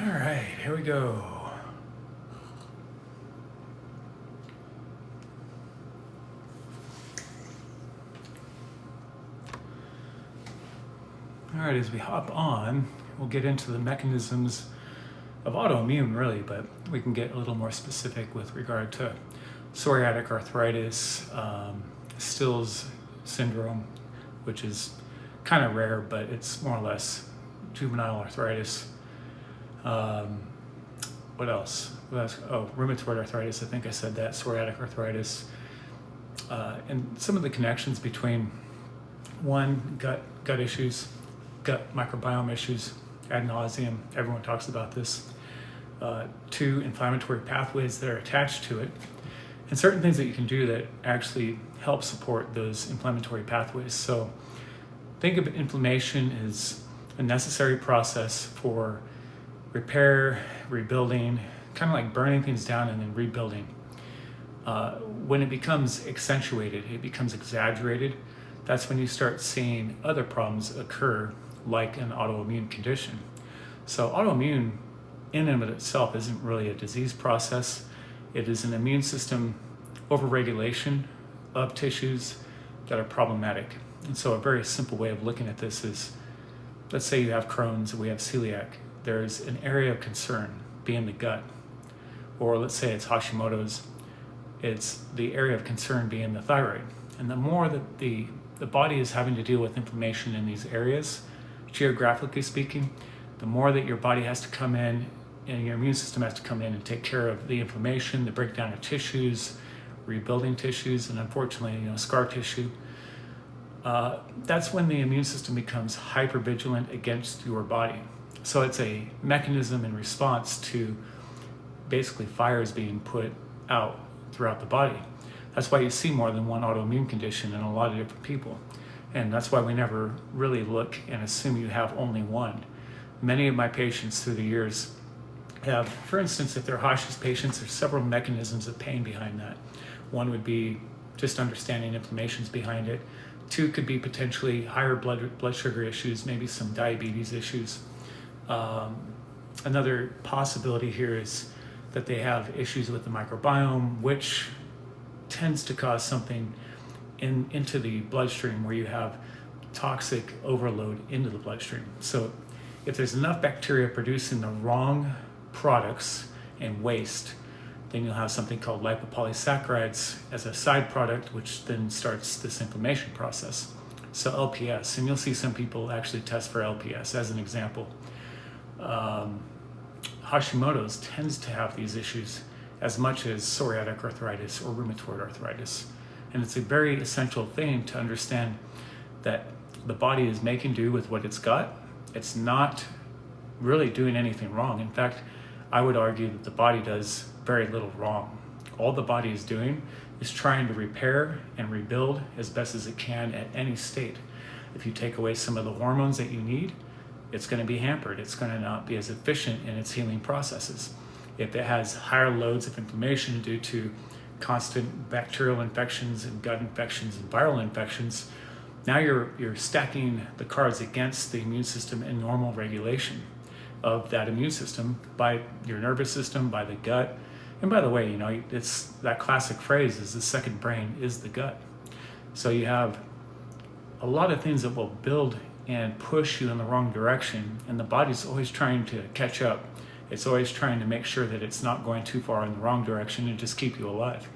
All right, here we go. All right, as we hop on, we'll get into the mechanisms of autoimmune, really, but we can get a little more specific with regard to psoriatic arthritis, Still's syndrome, which is kind of rare, but it's more or less juvenile arthritis. What else? Oh, rheumatoid arthritis, I think I said that, psoriatic arthritis, and some of the connections between one, gut issues, gut microbiome issues, ad nauseum, everyone talks about this. Two, inflammatory pathways that are attached to it, and certain things that you can do that actually help support those inflammatory pathways. So think of inflammation as a necessary process for repair, rebuilding, kind of like burning things down and then rebuilding. When it becomes accentuated, it becomes exaggerated, that's when you start seeing other problems occur, like an autoimmune condition. So autoimmune in and of itself isn't really a disease process. It is an immune system overregulation of tissues that are problematic. And so a very simple way of looking at this is, let's say you have Crohn's and we have celiac. There's an area of concern being the gut. Or let's say it's Hashimoto's, it's the area of concern being the thyroid. And the more that the body is having to deal with inflammation in these areas, geographically speaking, the more that your body has to come in and your immune system has to come in and take care of the inflammation, the breakdown of tissues, rebuilding tissues, and unfortunately, scar tissue. That's when the immune system becomes hypervigilant against your body. So it's a mechanism in response to basically fires being put out throughout the body. That's why you see more than one autoimmune condition in a lot of different people. And that's why we never really look and assume you have only one. Many of my patients through the years have, for instance, if they're Hashimoto's patients, there's several mechanisms of pain behind that. One would be just understanding inflammations behind it. Two could be potentially higher blood sugar issues, maybe some diabetes issues. Another possibility here is that they have issues with the microbiome, which tends to cause something into the bloodstream where you have toxic overload into the bloodstream. So if there's enough bacteria producing the wrong products and waste, then you'll have something called lipopolysaccharides as a side product, which then starts this inflammation process. So LPS, and you'll see some people actually test for LPS as an example. Hashimoto's tends to have these issues as much as psoriatic arthritis or rheumatoid arthritis. And it's a very essential thing to understand that the body is making do with what it's got. It's not really doing anything wrong. In fact, I would argue that the body does very little wrong. All the body is doing is trying to repair and rebuild as best as it can at any state. If you take away some of the hormones that you need, it's going to be hampered. It's going to not be as efficient in its healing processes. If it has higher loads of inflammation due to constant bacterial infections and gut infections and viral infections, now you're stacking the cards against the immune system and normal regulation of that immune system by your nervous system, by the gut. And by the way, it's that classic phrase is the second brain is the gut. So you have a lot of things that will build and push you in the wrong direction, and the body's always trying to catch up. It's always trying to make sure that it's not going too far in the wrong direction and just keep you alive.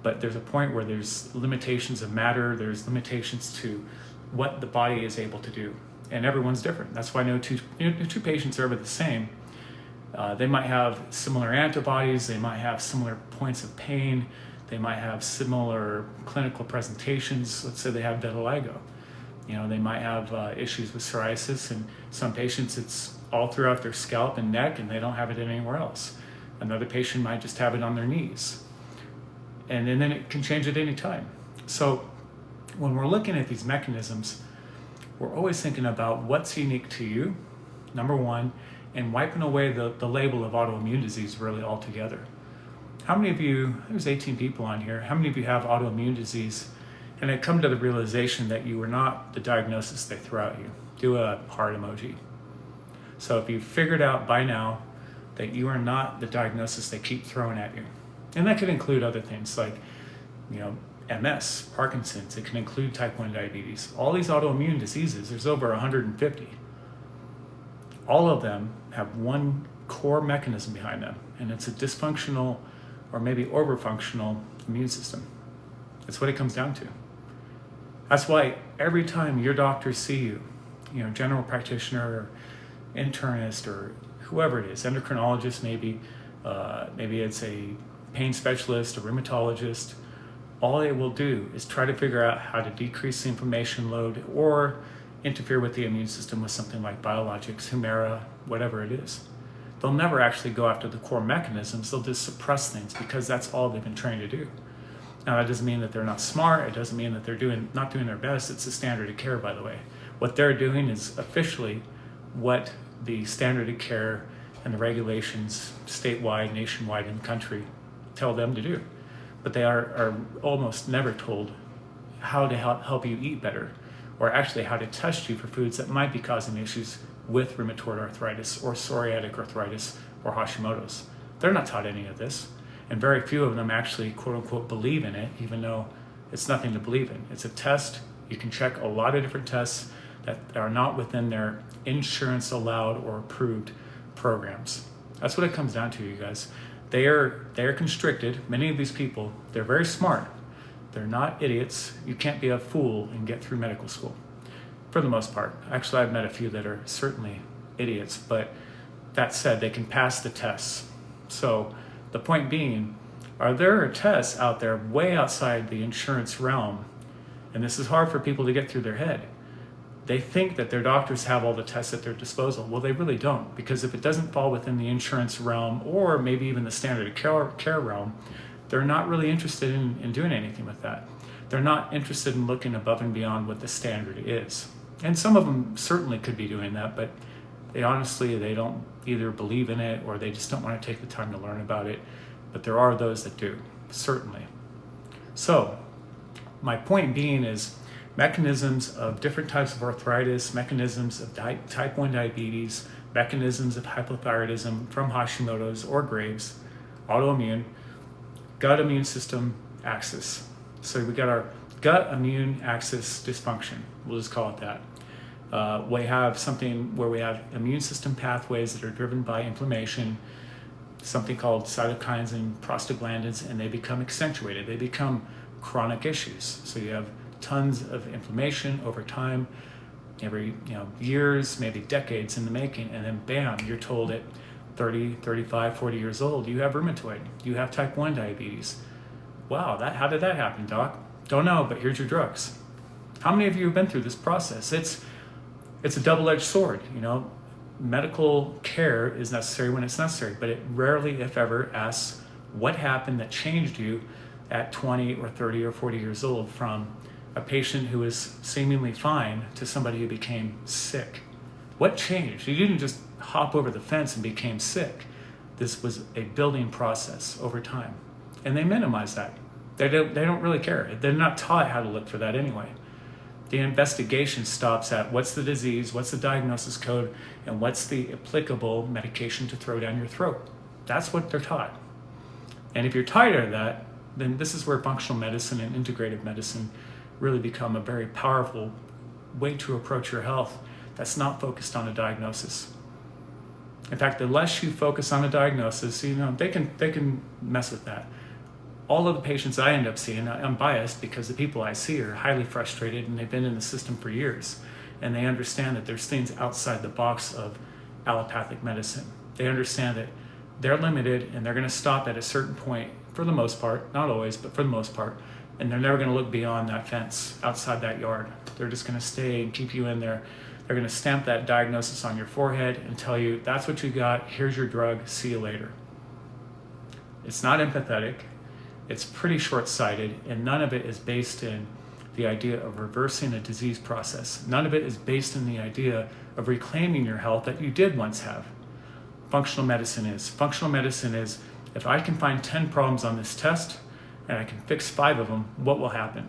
But there's a point where there's limitations of matter, there's limitations to what the body is able to do. And everyone's different. That's why no two patients are ever the same. They might have similar antibodies, they might have similar points of pain, they might have similar clinical presentations. Let's say they have vitiligo. They might have issues with psoriasis, and some patients it's all throughout their scalp and neck and they don't have it anywhere else. Another patient might just have it on their knees. And then it can change at any time. So when we're looking at these mechanisms, we're always thinking about what's unique to you, number one, and wiping away the label of autoimmune disease really altogether. How many of you, there's 18 people on here, how many of you have autoimmune disease and had come to the realization that you were not the diagnosis they throw at you? Do a heart emoji. So if you've figured out by now that you are not the diagnosis they keep throwing at you. And that could include other things like, MS, Parkinson's. It can include type 1 diabetes. All these autoimmune diseases, there's over 150. All of them have one core mechanism behind them, and it's a dysfunctional or maybe overfunctional immune system. That's what it comes down to. That's why every time your doctors see you, general practitioner or internist or whoever it is, endocrinologist maybe it's a pain specialist, a rheumatologist, all they will do is try to figure out how to decrease the inflammation load or interfere with the immune system with something like biologics, Humira, whatever it is. They'll never actually go after the core mechanisms. They'll just suppress things because that's all they've been trained to do. Now, that doesn't mean that they're not smart. It doesn't mean that they're not doing their best. It's the standard of care, by the way. What they're doing is officially what the standard of care and the regulations statewide, nationwide in the country tell them to do. But they are almost never told how to help you eat better, or actually how to test you for foods that might be causing issues with rheumatoid arthritis or psoriatic arthritis or Hashimotos. They're not taught any of this, and very few of them actually quote unquote believe in it, even though it's nothing to believe in. It's a test. You can check a lot of different tests that are not within their insurance allowed or approved programs. That's what it comes down to, you guys. They are constricted. Many of these people, they're very smart. They're not idiots. You can't be a fool and get through medical school, for the most part. Actually, I've met a few that are certainly idiots, but that said, they can pass the tests. So the point being, are there tests out there way outside the insurance realm? And this is hard for people to get through their head. They think that their doctors have all the tests at their disposal. Well, they really don't, because if it doesn't fall within the insurance realm or maybe even the standard of care realm, they're not really interested in doing anything with that. They're not interested in looking above and beyond what the standard is. And some of them certainly could be doing that, but they don't either believe in it or they just don't want to take the time to learn about it. But there are those that do, certainly. So my point being is mechanisms of different types of arthritis, mechanisms of type 1 diabetes, mechanisms of hypothyroidism from Hashimoto's or Graves', autoimmune, gut immune system axis. So we got our gut immune axis dysfunction, we'll just call it that. We have something where we have immune system pathways that are driven by inflammation, something called cytokines and prostaglandins, and they become accentuated. They become chronic issues. So you have tons of inflammation over time, every years, maybe decades in the making, and then bam, you're told at 30, 35, 40 years old, you have rheumatoid, you have type 1 diabetes. Wow, how did that happen, doc? Don't know, but here's your drugs. How many of you have been through this process? It's a double-edged sword, Medical care is necessary when it's necessary, but it rarely, if ever, asks what happened that changed you at 20 or 30 or 40 years old from a patient who was seemingly fine to somebody who became sick. What changed? You didn't just hop over the fence and became sick. This was a building process over time. And they minimize that. They don't really care. They're not taught how to look for that anyway. The investigation stops at what's the disease, what's the diagnosis code, and what's the applicable medication to throw down your throat. That's what they're taught. And if you're tired of that, then this is where functional medicine and integrative medicine really become a very powerful way to approach your health that's not focused on a diagnosis. In fact, the less you focus on a diagnosis, they can mess with that. All of the patients I end up seeing, I'm biased because the people I see are highly frustrated and they've been in the system for years. And they understand that there's things outside the box of allopathic medicine. They understand that they're limited and they're going to stop at a certain point for the most part, not always, but for the most part. And they're never going to look beyond that fence outside that yard. They're just going to stay and keep you in there. They're going to stamp that diagnosis on your forehead and tell you, that's what you got, here's your drug, see you later. It's not empathetic. It's pretty short-sighted, and none of it is based in the idea of reversing a disease process. None of it is based in the idea of reclaiming your health that you did once have. Functional medicine is. Functional medicine is, if I can find 10 problems on this test and I can fix 5 of them, what will happen?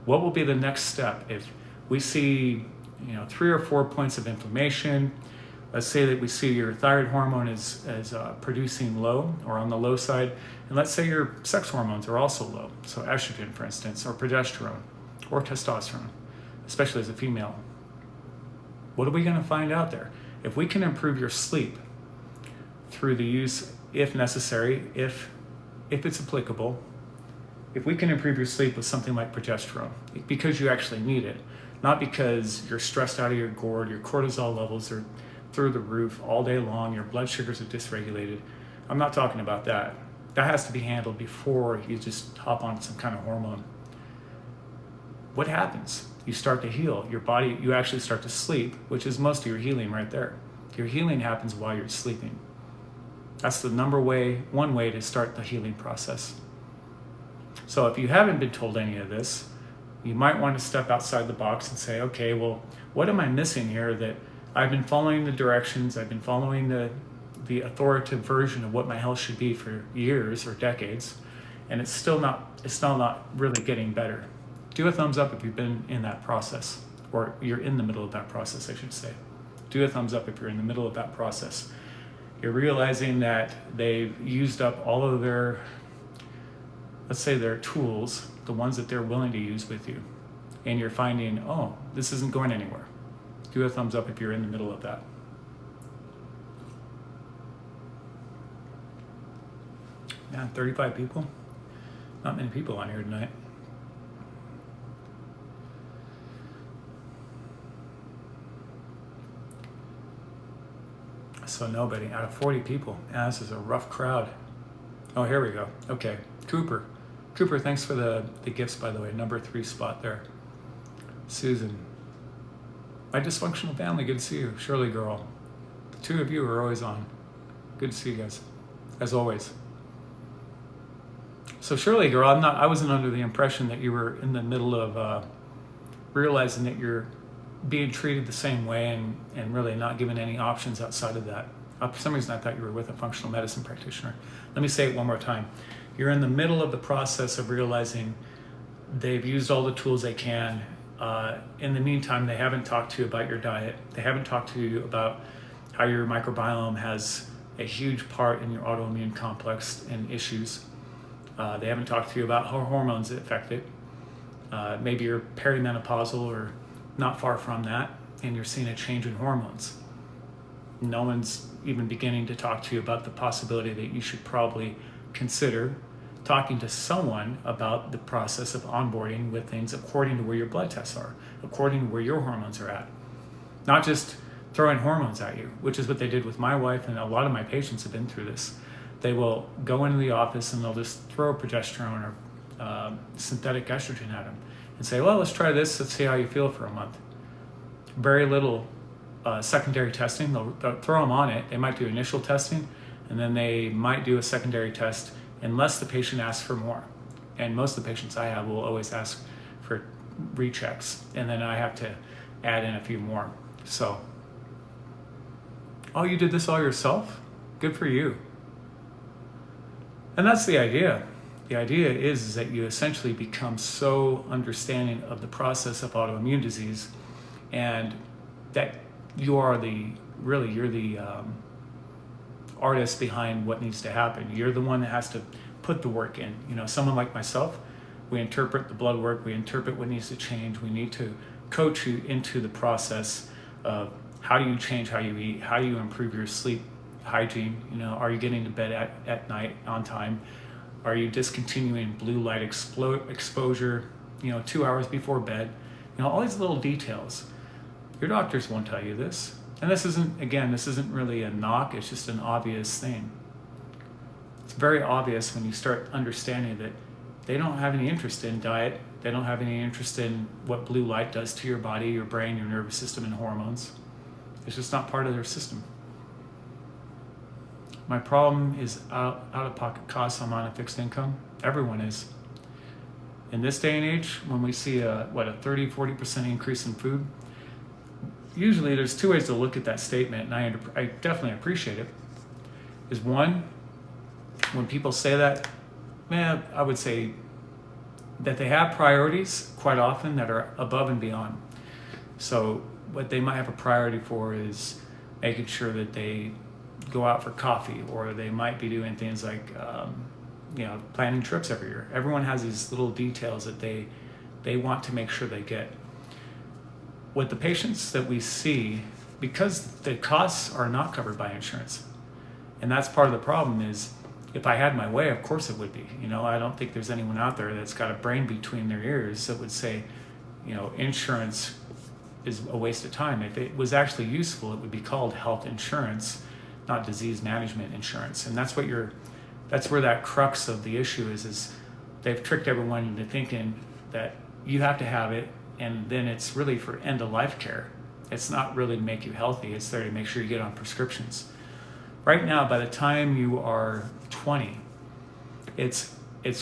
What will be the next step if we see 3 or 4 points of inflammation, Let's say that we see your thyroid hormone is producing low or on the low side, and let's say your sex hormones are also low, so estrogen, for instance, or progesterone, or testosterone, especially as a female. What are we going to find out there? If we can improve your sleep through the use, if necessary, if it's applicable, if we can improve your sleep with something like progesterone, because you actually need it, not because you're stressed out of your gourd, your cortisol levels are through the roof all day long, your blood sugars are dysregulated. I'm not talking about that. That has to be handled before you just hop on some kind of hormone. What happens? You start to heal. Your body, you actually start to sleep, which is most of your healing right there. Your healing happens while you're sleeping. That's the one way to start the healing process. So if you haven't been told any of this, you might want to step outside the box and say, okay, well, what am I missing here that I've been following the directions, I've been following the authoritative version of what my health should be for years or decades, and it's still not really getting better. Do a thumbs up if you've been in that process, or you're in the middle of that process, I should say. Do a thumbs up if you're in the middle of that process. You're realizing that they've used up all of their, let's say, their tools, the ones that they're willing to use with you, and you're finding, oh, this isn't going anywhere. Do a thumbs up if you're in the middle of that. Man, 35 people? Not many people on here tonight. So nobody out of 40 people. Yeah, this is a rough crowd. Oh, here we go. Okay, Cooper, thanks for the gifts, by the way. Number 3 spot there. Susan. My dysfunctional family, good to see you. Shirley girl. The 2 of you are always on. Good to see you guys, as always. So Shirley girl, I wasn't under the impression that you were in the middle of realizing that you're being treated the same way and really not given any options outside of that. For some reason I thought you were with a functional medicine practitioner. Let me say it one more time. You're in the middle of the process of realizing they've used all the tools they can. In the meantime, they haven't talked to you about your diet. They haven't talked to you about how your microbiome has a huge part in your autoimmune complex and issues. They haven't talked to you about how hormones affect it. Maybe you're perimenopausal or not far from that, and you're seeing a change in hormones. No one's even beginning to talk to you about the possibility that you should probably consider talking to someone about the process of onboarding with things according to where your blood tests are, according to where your hormones are at. Not just throwing hormones at you, which is what they did with my wife, and a lot of my patients have been through this. They will go into the office and they'll just throw progesterone or synthetic estrogen at them and say, well, let's try this, let's see how you feel for a month. Very little secondary testing. They'll throw them on it. They might do initial testing, and then they might do a secondary test unless the patient asks for more. And most of the patients I have will always ask for rechecks, and then I have to add in a few more. So, oh, you did this all yourself? Good for you. And that's the idea. The idea is that you essentially become so understanding of the process of autoimmune disease, and that you're the artist behind what needs to happen. You're the one that has to put the work in. You know, someone like myself, we interpret the blood work, we interpret what needs to change. We need to coach you into the process of how do you change how you eat, how do you improve your sleep hygiene. You know, are you getting to bed at night on time? Are you discontinuing blue light exposure, 2 hours before bed? All these little details. Your doctors won't tell you this. And this isn't really a knock, it's just an obvious thing. It's very obvious when you start understanding that they don't have any interest in diet, they don't have any interest in what blue light does to your body, your brain, your nervous system, and hormones. It's just not part of their system. My problem is out-of-pocket costs. I'm on a fixed income. Everyone is. In this day and age, when we see a 30-40% increase in food, usually there's 2 ways to look at that statement, and I definitely appreciate it. Is one, when people say that, I would say that they have priorities quite often that are above and beyond. So what they might have a priority for is making sure that they go out for coffee, or they might be doing things like, planning trips every year. Everyone has these little details that they want to make sure they get. With the patients that we see, because the costs are not covered by insurance, and that's part of the problem, is if I had my way, of course it would be. I don't think there's anyone out there that's got a brain between their ears that would say, insurance is a waste of time. If it was actually useful, it would be called health insurance, not disease management insurance. And that's where that crux of the issue is they've tricked everyone into thinking that you have to have it, and then it's really for end of life care. It's not really to make you healthy. It's there to make sure you get on prescriptions. Right now, by the time you are 20, it's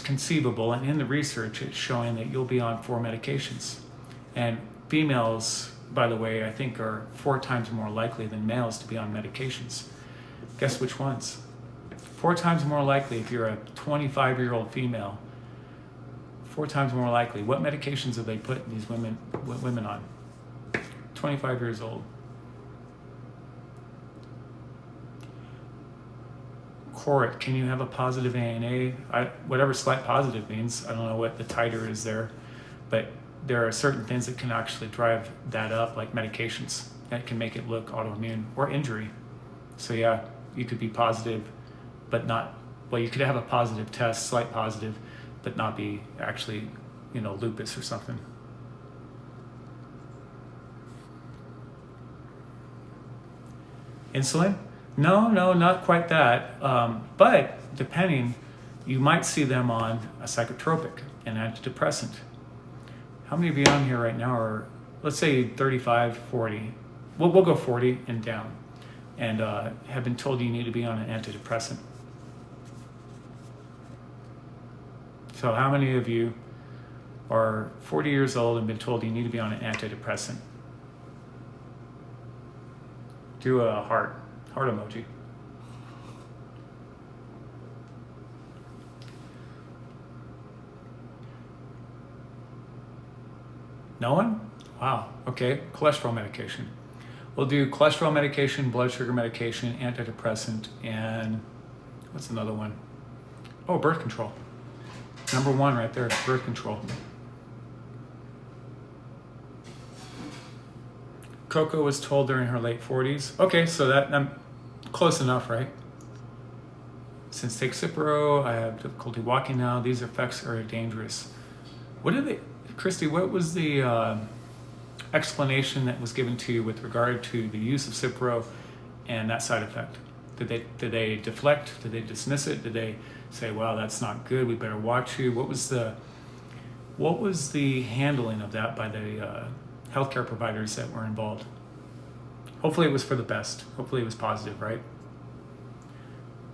conceivable, and in the research, it's showing that you'll be on 4 medications. And females, by the way, I think are 4 times more likely than males to be on medications. Guess which ones? 4 times more likely if you're a 25-year-old female. 4 times more likely. What medications have they put these women on? 25 years old. Court, can you have a positive ANA? Whatever slight positive means, I don't know what the titer is there, but there are certain things that can actually drive that up, like medications, that can make it look autoimmune or injury. So yeah, you could be positive, but not, you could have a positive test, slight positive, but not be actually, lupus or something. Insulin? No, not quite that. But depending, you might see them on a psychotropic, an antidepressant. How many of you on here right now are, let's say 35, 40, we'll go 40 and down, and have been told you need to be on an antidepressant? So how many of you are 40 years old and been told you need to be on an antidepressant? Do a heart emoji. No one? Wow, okay, cholesterol medication. We'll do cholesterol medication, blood sugar medication, antidepressant, and what's another one? Oh, birth control. Number 1 right there, birth control. Coco was told during her late 40s. Okay, so I'm close enough, right? Since take Cipro, I have difficulty walking now. These effects are dangerous. Christy, what was the explanation that was given to you with regard to the use of Cipro and that side effect? Did they deflect? Did they dismiss it? Did they say, "Wow, that's not good. We better watch you"? What was the handling of that by the healthcare providers that were involved? Hopefully it was for the best. Hopefully it was positive, right?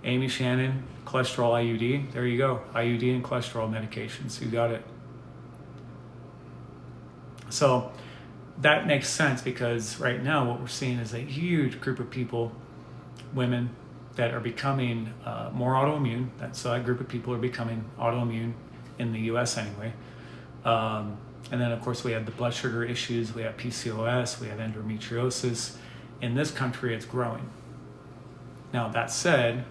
Amy Shannon, cholesterol IUD. There you go. IUD and cholesterol medications. You got it. So that makes sense, because right now what we're seeing is a huge group of people, women, that are becoming more autoimmune. That group of people are becoming autoimmune in the US anyway. And then, of course, we have the blood sugar issues, we have PCOS, we have endometriosis. In this country, it's growing. Now, that said,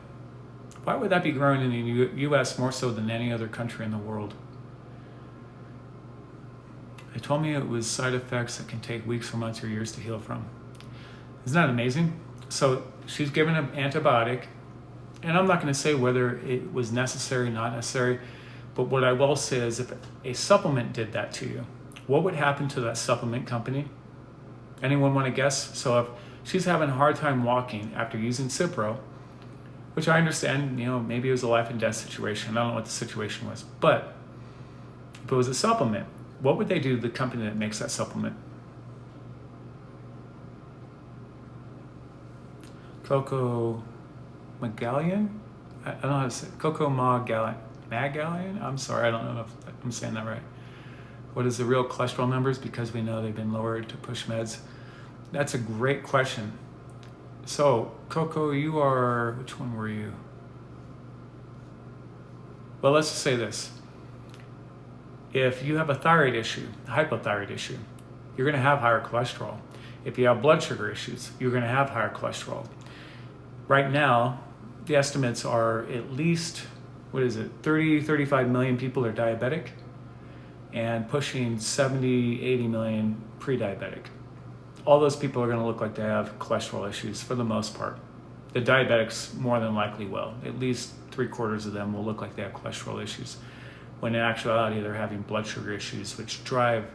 why would that be growing in the US more so than any other country in the world? They told me it was side effects that can take weeks or months or years to heal from. Isn't that amazing? So she's given an antibiotic, and I'm not going to say whether it was necessary, not necessary, but what I will say is if a supplement did that to you, what would happen to that supplement company? Anyone want to guess? So if she's having a hard time walking after using Cipro, which I understand, maybe it was a life and death situation. I don't know what the situation was. But if it was a supplement, what would they do to the company that makes that supplement? Coco Magallian? I don't know how to say it. Coco Magallian? I'm sorry, I don't know if I'm saying that right. What is the real cholesterol numbers? Because we know they've been lowered to push meds. That's a great question. So, Coco, you are, which one were you? Well, let's just say this. If you have a thyroid issue, a hypothyroid issue, you're going to have higher cholesterol. If you have blood sugar issues, you're going to have higher cholesterol. Right now, the estimates are at least, 35 million people are diabetic and pushing 70, 80 million pre-diabetic. All those people are going to look like they have cholesterol issues for the most part. The diabetics more than likely will. At least 3/4 of them will look like they have cholesterol issues, when in actuality they're having blood sugar issues, which drive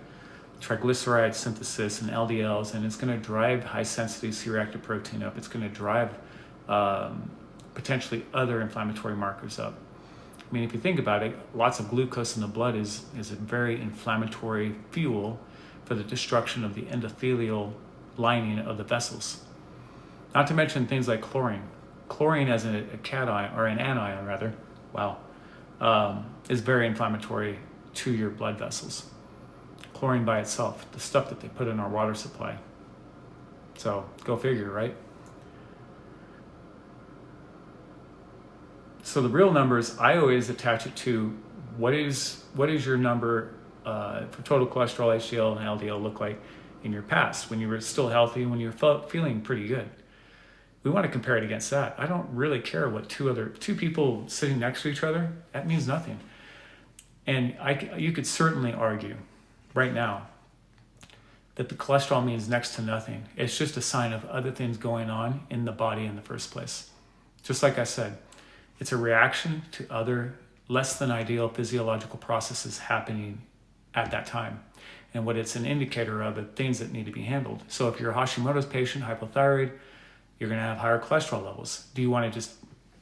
triglyceride synthesis and LDLs, and it's going to drive high sensitivity C-reactive protein up. It's going to drive potentially other inflammatory markers up. I mean, if you think about it, lots of glucose in the blood is a very inflammatory fuel for the destruction of the endothelial lining of the vessels. Not to mention things like chlorine. Chlorine as a cation, or an anion rather, is very inflammatory to your blood vessels. Chlorine by itself, the stuff that they put in our water supply. So go figure, right? So the real numbers, I always attach it to what is your number for total cholesterol, HDL, and LDL look like in your past, when you were still healthy, when you were feeling pretty good. We want to compare it against that. I don't really care what two people sitting next to each other, that means nothing. And you could certainly argue right now that the cholesterol means next to nothing. It's just a sign of other things going on in the body in the first place. Just like I said, it's a reaction to other less than ideal physiological processes happening at that time. And what it's an indicator of are things that need to be handled. So if you're a Hashimoto's patient, hypothyroid, you're going to have higher cholesterol levels. Do you want to just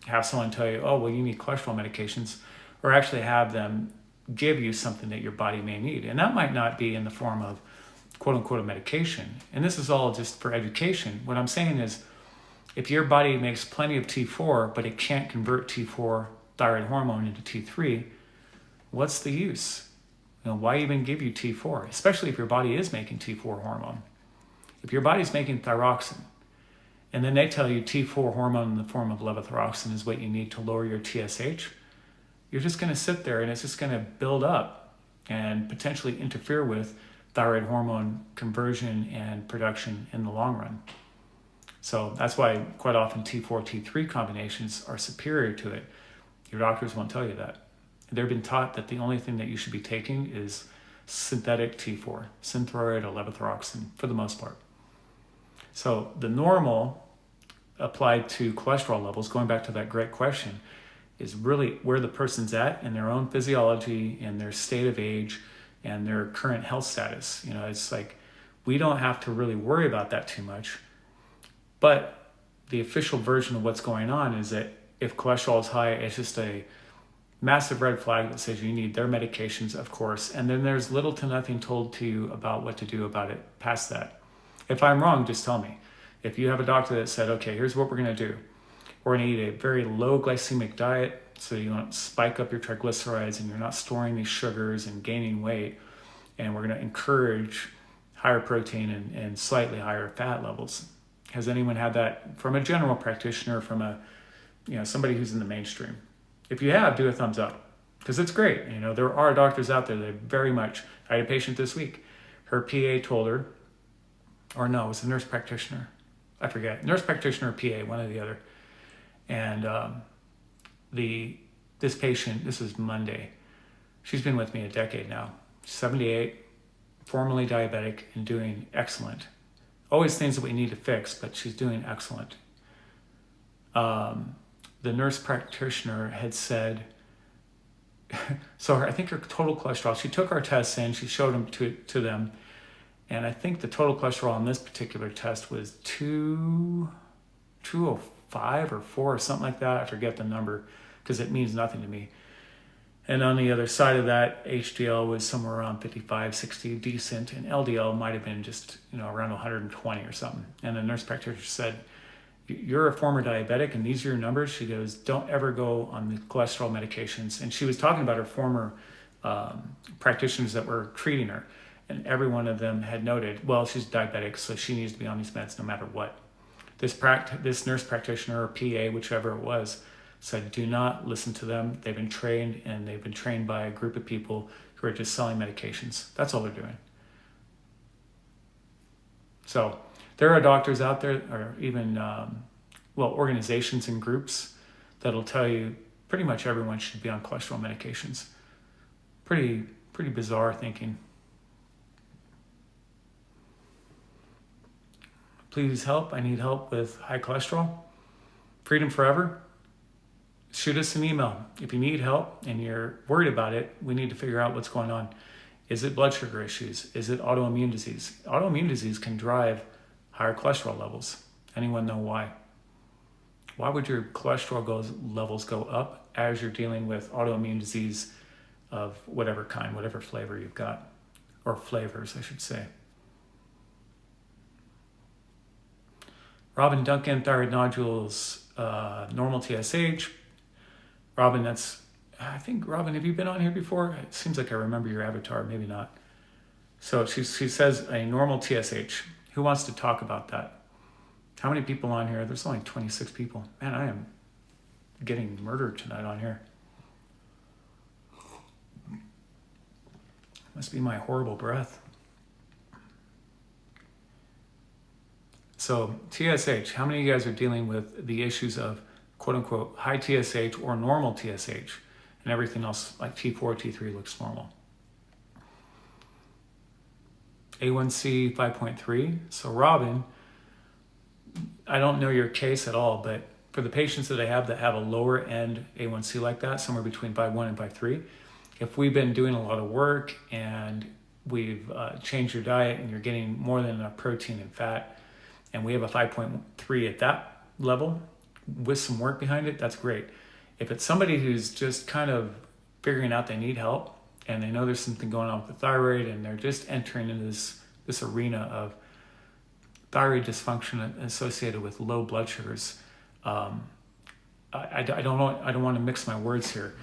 have someone tell you, oh, well, you need cholesterol medications, or actually have them give you something that your body may need? And that might not be in the form of quote unquote a medication. And this is all just for education. What I'm saying is, if your body makes plenty of T4, but it can't convert T4 thyroid hormone into T3, what's the use? Why even give you T4? Especially if your body is making T4 hormone. If your body's making thyroxine, and then they tell you T4 hormone in the form of levothyroxine is what you need to lower your TSH, you're just going to sit there and it's just going to build up and potentially interfere with thyroid hormone conversion and production in the long run. So that's why quite often T4, T3 combinations are superior to it. Your doctors won't tell you that. They've been taught that the only thing that you should be taking is synthetic T4, Synthroid or levothyroxine for the most part. So the normal applied to cholesterol levels, going back to that great question, is really where the person's at in their own physiology and their state of age and their current health status. It's like we don't have to really worry about that too much. But the official version of what's going on is that if cholesterol is high, it's just a massive red flag that says you need their medications, of course. And then there's little to nothing told to you about what to do about it past that. If I'm wrong, just tell me. If you have a doctor that said, okay, here's what we're going to do. We're going to eat a very low glycemic diet so you don't spike up your triglycerides and you're not storing these sugars and gaining weight. And we're going to encourage higher protein and slightly higher fat levels. Has anyone had that from a general practitioner, from somebody who's in the mainstream? If you have, do a thumbs up, because it's great. There are doctors out there that very much. I had a patient this week. Her PA told her, or no, it was a nurse practitioner. I forget, nurse practitioner or PA, one or the other. And this patient, this is Monday. She's been with me a decade now. 78, formerly diabetic, and doing excellent. Always things that we need to fix, but she's doing excellent. The nurse practitioner had said, I think her total cholesterol, she took our tests in, she showed them to them, and I think the total cholesterol on this particular test was 205 or 4 or something like that. I forget the number because it means nothing to me. And on the other side of that, HDL was somewhere around 55, 60, decent, and LDL might have been just around 120 or something. And the nurse practitioner said, you're a former diabetic and these are your numbers. She goes, don't ever go on the cholesterol medications. And she was talking about her former practitioners that were treating her. And every one of them had noted, well, she's diabetic, so she needs to be on these meds no matter what. This nurse practitioner or PA, whichever it was, said, do not listen to them. They've been trained, and they've been trained by a group of people who are just selling medications. That's all they're doing. So There are doctors out there, or even organizations and groups that'll tell you pretty much everyone should be on cholesterol medications. Pretty bizarre thinking. Please help. I need help with high cholesterol. Freedom Forever. Shoot us an email. If you need help and you're worried about it, we need to figure out what's going on. Is it blood sugar issues? Is it autoimmune disease? Autoimmune disease can drive higher cholesterol levels. Anyone know why? Why would your cholesterol levels go up as you're dealing with autoimmune disease of whatever kind, whatever flavor you've got, or flavors, I should say? Robin Duncan, thyroid nodules, normal TSH. Robin, I think, Robin, have you been on here before? It seems like I remember your avatar, maybe not. So she says a normal TSH. Who wants to talk about that? How many people on here? There's only 26 people. Man, I am getting murdered tonight on here. Must be my horrible breath. So TSH, how many of you guys are dealing with the issues of quote unquote high TSH or normal TSH, and everything else like T4, T3 looks normal? A1C 5.3. So Robin, I don't know your case at all, but for the patients that I have that have a lower end A1C like that, somewhere between 5.1 and 5.3, if we've been doing a lot of work and we've changed your diet and you're getting more than enough protein and fat, and we have a 5.3 at that level with some work behind it, that's great. If it's somebody who's just kind of figuring out they need help and they know there's something going on with the thyroid and they're just entering into this arena of thyroid dysfunction associated with low blood sugars, I don't want to mix my words here.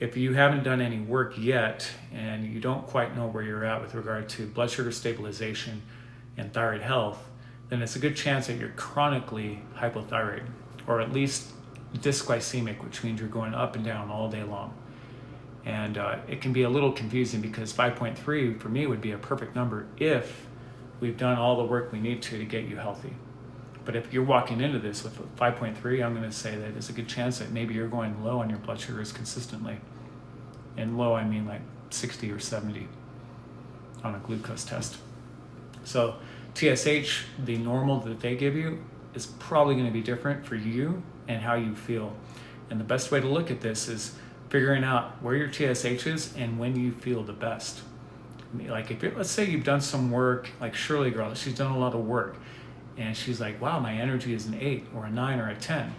If you haven't done any work yet and you don't quite know where you're at with regard to blood sugar stabilization and thyroid health, then it's a good chance that you're chronically hypothyroid, or at least dysglycemic, which means you're going up and down all day long. And it can be a little confusing because 5.3 for me would be a perfect number if we've done all the work we need to get you healthy. But if you're walking into this with 5.3, I'm going to say that there's a good chance that maybe you're going low on your blood sugars consistently. And low, I mean like 60 or 70 on a glucose test. So TSH, the normal that they give you, is probably going to be different for you and how you feel. And the best way to look at this is figuring out where your TSH is and when you feel the best. Like let's say you've done some work, like Shirley girl, she's done a lot of work and she's like, wow, my energy is an 8 or a 9 or a 10.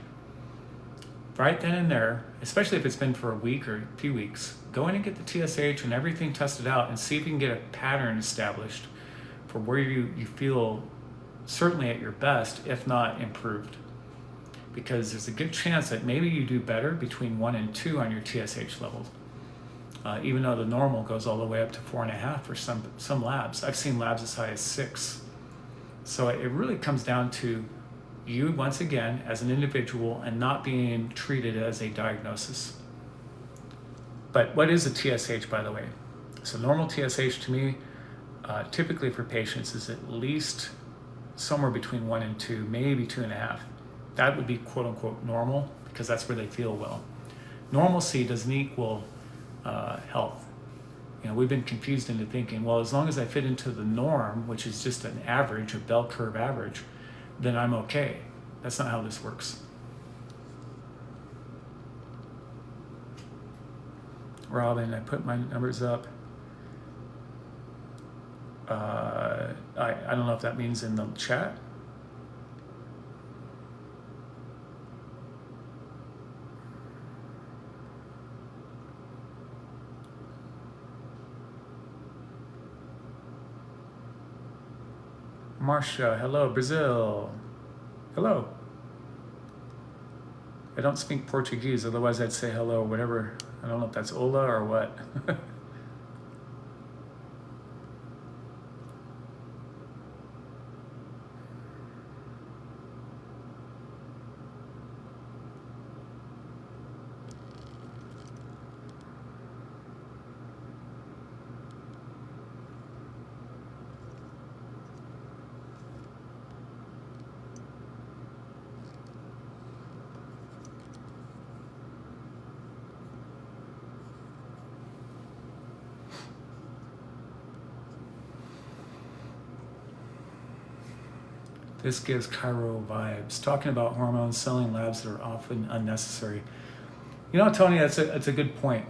Right then and there, especially if it's been for a week or a few weeks, go in and get the TSH and everything tested out and see if you can get a pattern established for where you feel certainly at your best, if not improved. Because there's a good chance that maybe you do better between 1 and 2 on your TSH levels. Even though the normal goes all the way up to 4.5 for some labs. I've seen labs as high as 6. So it really comes down to you, once again, as an individual and not being treated as a diagnosis. But what is a TSH, by the way? So normal TSH to me, typically for patients, is at least somewhere between 1 and 2, maybe 2.5. That would be quote unquote normal because that's where they feel well. Normalcy doesn't equal health. You know, we've been confused into thinking, well, as long as I fit into the norm, which is just an average, a bell curve average, then I'm okay. That's not how this works. Robin, I put my numbers up. I don't know if that means in the chat. Marcia, hello, Brazil. Hello. I don't speak Portuguese, otherwise I'd say hello, whatever. I don't know if that's hola or what. This gives Cairo vibes. Talking about hormones, selling labs that are often unnecessary. You know, Tony, that's a good point.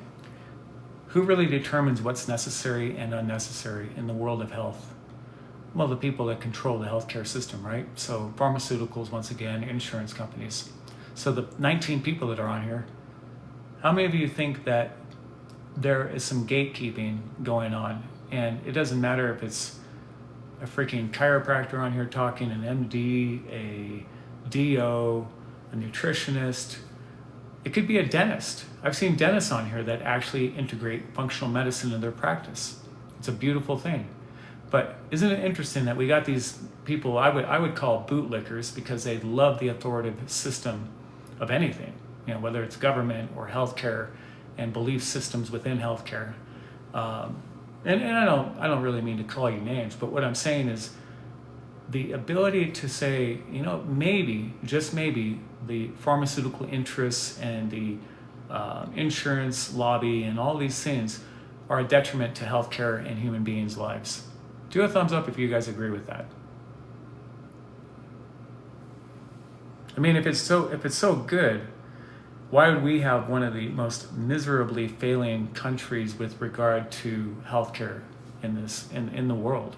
Who really determines what's necessary and unnecessary in the world of health? Well, the people that control the healthcare system, right? So pharmaceuticals, once again, insurance companies. So the 19 people that are on here, how many of you think that there is some gatekeeping going on? And it doesn't matter if it's a freaking chiropractor on here talking, an MD, a DO, a nutritionist. It could be a dentist. I've seen dentists on here that actually integrate functional medicine in their practice. It's a beautiful thing. But isn't it interesting that we got these people I would call bootlickers, because they love the authoritative system of anything, you know, whether it's government or healthcare and belief systems within healthcare. And I don't really mean to call you names, but what I'm saying is the ability to say, you know, maybe, just maybe, the pharmaceutical interests and the insurance lobby and all these things are a detriment to healthcare and human beings' lives. Do a thumbs up if you guys agree with that. I mean, if it's so good, why would we have one of the most miserably failing countries with regard to healthcare in the world?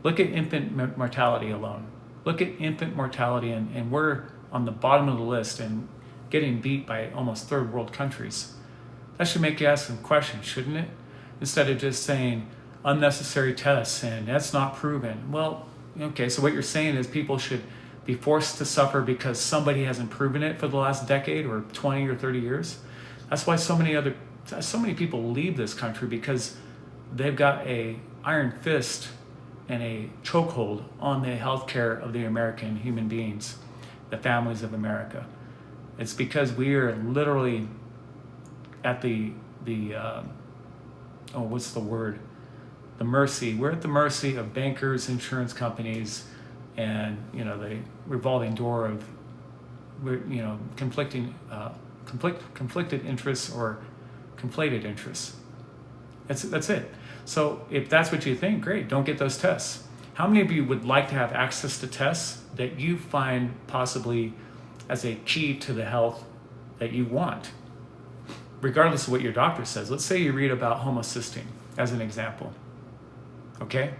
Look at infant mortality alone. Look at infant mortality, and we're on the bottom of the list and getting beat by almost third world countries. That should make you ask some questions, shouldn't it? Instead of just saying unnecessary tests and that's not proven. Well, okay, so what you're saying is people should be forced to suffer because somebody hasn't proven it for the last decade or 20 or 30 years. That's why so many people leave this country, because they've got a iron fist and a chokehold on the healthcare of the American human beings, the families of America. It's because we are literally at the mercy. We're at the mercy of bankers, insurance companies, and, you know, the revolving door of, you know, conflicted interests or conflated interests. That's it. So if that's what you think, great, don't get those tests. How many of you would like to have access to tests that you find possibly as a key to the health that you want, regardless of what your doctor says? Let's say you read about homocysteine as an example. Okay?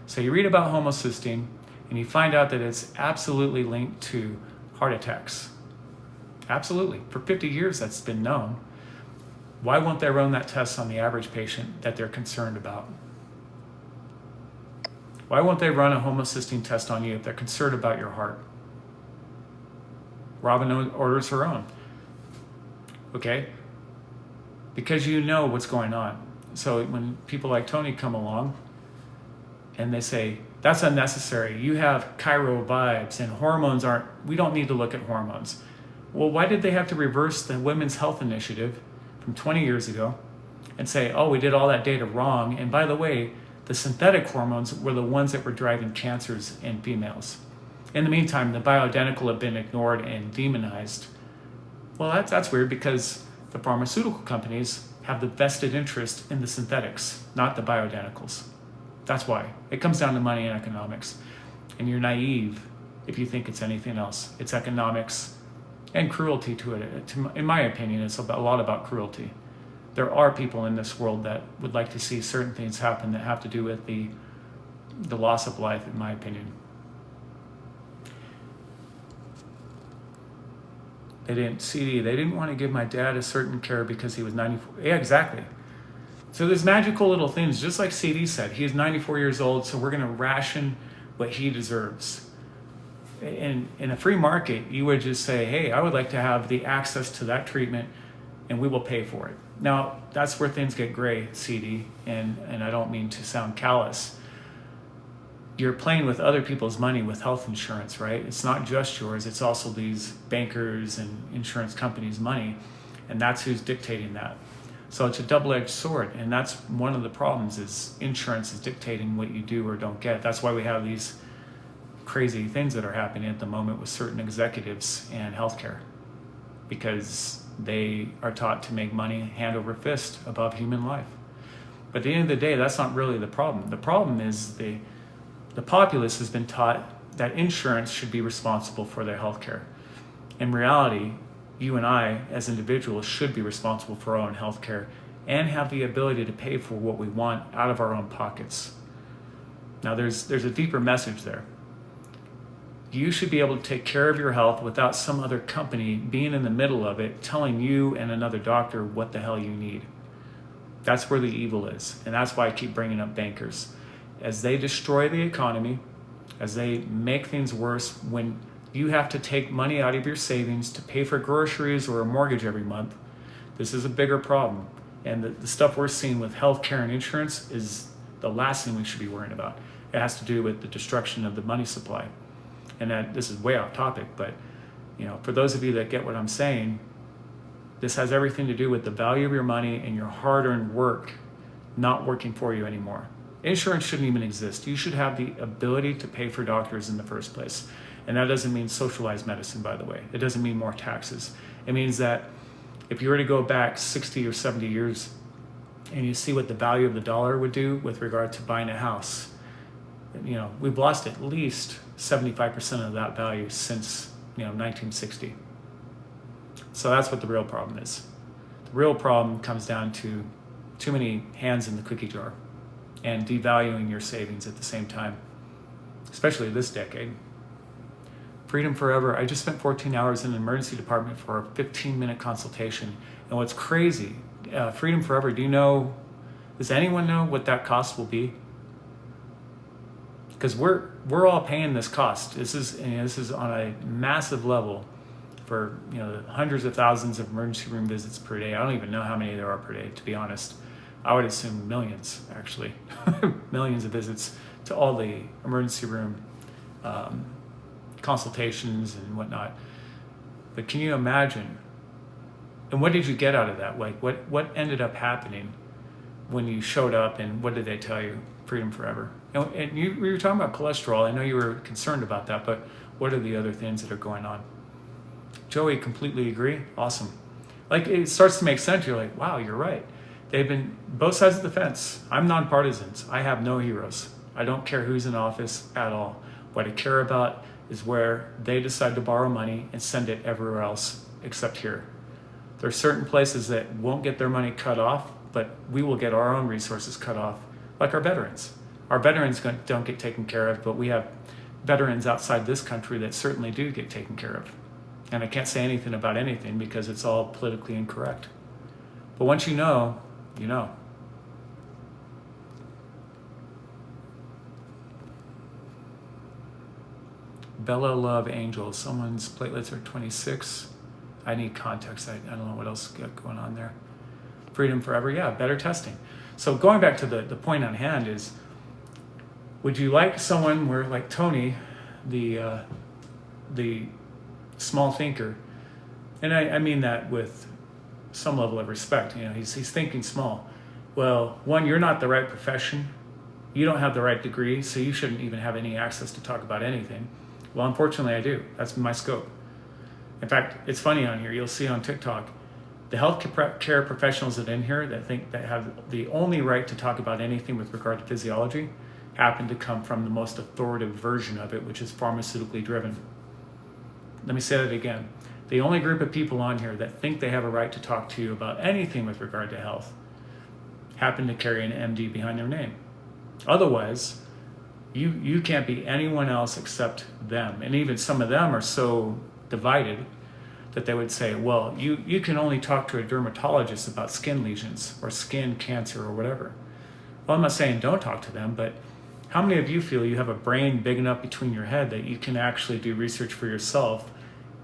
So you read about homocysteine and you find out that it's absolutely linked to heart attacks. Absolutely. For 50 years that's been known. Why won't they run that test on the average patient that they're concerned about? Why won't they run a homocysteine test on you if they're concerned about your heart? Robin orders her own. Okay? Because you know what's going on. So when people like Tony come along and they say, that's unnecessary, you have Cairo vibes and hormones we don't need to look at hormones. Well, why did they have to reverse the Women's Health Initiative from 20 years ago and say, oh, we did all that data wrong, and by the way, the synthetic hormones were the ones that were driving cancers in females. In the meantime, the bioidentical have been ignored and demonized. Well, that's weird, because the pharmaceutical companies have the vested interest in the synthetics, not the bioidenticals. That's why. It comes down to money and economics. And you're naive if you think it's anything else. It's economics and cruelty to it. In my opinion, it's a lot about cruelty. There are people in this world that would like to see certain things happen that have to do with the loss of life, in my opinion. They didn't want to give my dad a certain care because he was 94. Yeah, exactly. So there's magical little things, just like CD said. He's 94 years old, so we're going to ration what he deserves. In a free market, you would just say, hey, I would like to have the access to that treatment, and we will pay for it. Now, that's where things get gray, CD, and I don't mean to sound callous. You're playing with other people's money with health insurance, right? It's not just yours, it's also these bankers and insurance companies' money, and that's who's dictating that. So it's a double-edged sword, and that's one of the problems, is insurance is dictating what you do or don't get. That's why we have these crazy things that are happening at the moment with certain executives and healthcare, because they are taught to make money hand over fist above human life. But at the end of the day, that's not really the problem. The problem is the populace has been taught that insurance should be responsible for their health care. In reality, you and I, as individuals, should be responsible for our own health care and have the ability to pay for what we want out of our own pockets. Now, there's a deeper message there. You should be able to take care of your health without some other company being in the middle of it, telling you and another doctor what the hell you need. That's where the evil is. And that's why I keep bringing up bankers. As they destroy the economy, as they make things worse, when you have to take money out of your savings to pay for groceries or a mortgage every month, this is a bigger problem. And the stuff we're seeing with healthcare and insurance is the last thing we should be worrying about. It has to do with the destruction of the money supply. And that this is way off topic, but for those of you that get what I'm saying, this has everything to do with the value of your money and your hard-earned work not working for you anymore. Insurance shouldn't even exist. You should have the ability to pay for doctors in the first place. And that doesn't mean socialized medicine, by the way. It doesn't mean more taxes. It means that if you were to go back 60 or 70 years and you see what the value of the dollar would do with regard to buying a house, we've lost at least 75% of that value since 1960. So that's what the real problem is. The real problem comes down to too many hands in the cookie jar and devaluing your savings at the same time, especially this decade. Freedom Forever, I just spent 14 hours in an emergency department for a 15-minute consultation. And what's crazy, Freedom Forever, does anyone know what that cost will be? Because we're all paying this cost. This is on a massive level for hundreds of thousands of emergency room visits per day. I don't even know how many there are per day, to be honest. I would assume millions, actually. Millions of visits to all the emergency room consultations and whatnot. But can you imagine? And what did you get out of that? Like what ended up happening when you showed up, and what did they tell you? Freedom Forever. And we were talking about cholesterol. I know you were concerned about that, but what are the other things that are going on? Joey, completely agree. Awesome. Like, it starts to make sense. You're like, wow, you're right. They've been both sides of the fence. I'm nonpartisan. I have no heroes. I don't care who's in office at all. What I care about is where they decide to borrow money and send it everywhere else except here. There are certain places that won't get their money cut off, but we will get our own resources cut off, like our veterans. Our veterans don't get taken care of, but we have veterans outside this country that certainly do get taken care of. And I can't say anything about anything because it's all politically incorrect. But once you know, you know. Bella Love Angel, someone's platelets are 26. I need context. I don't know what else got going on there. Freedom Forever, yeah, better testing. So going back to the point on hand is, would you like someone where, like Tony, the small thinker, and I mean that with some level of respect, he's thinking small. Well, one, you're not the right profession. You don't have the right degree, so you shouldn't even have any access to talk about anything. Well, unfortunately, I do. That's my scope. In fact, it's funny on here. You'll see on TikTok, the healthcare professionals that are in here that have the only right to talk about anything with regard to physiology happen to come from the most authoritative version of it, which is pharmaceutically driven. Let me say that again. The only group of people on here that think they have a right to talk to you about anything with regard to health happen to carry an MD behind their name. Otherwise, you can't be anyone else except them. And even some of them are so divided that they would say, well, you can only talk to a dermatologist about skin lesions or skin cancer or whatever. Well, I'm not saying don't talk to them, but how many of you feel you have a brain big enough between your head that you can actually do research for yourself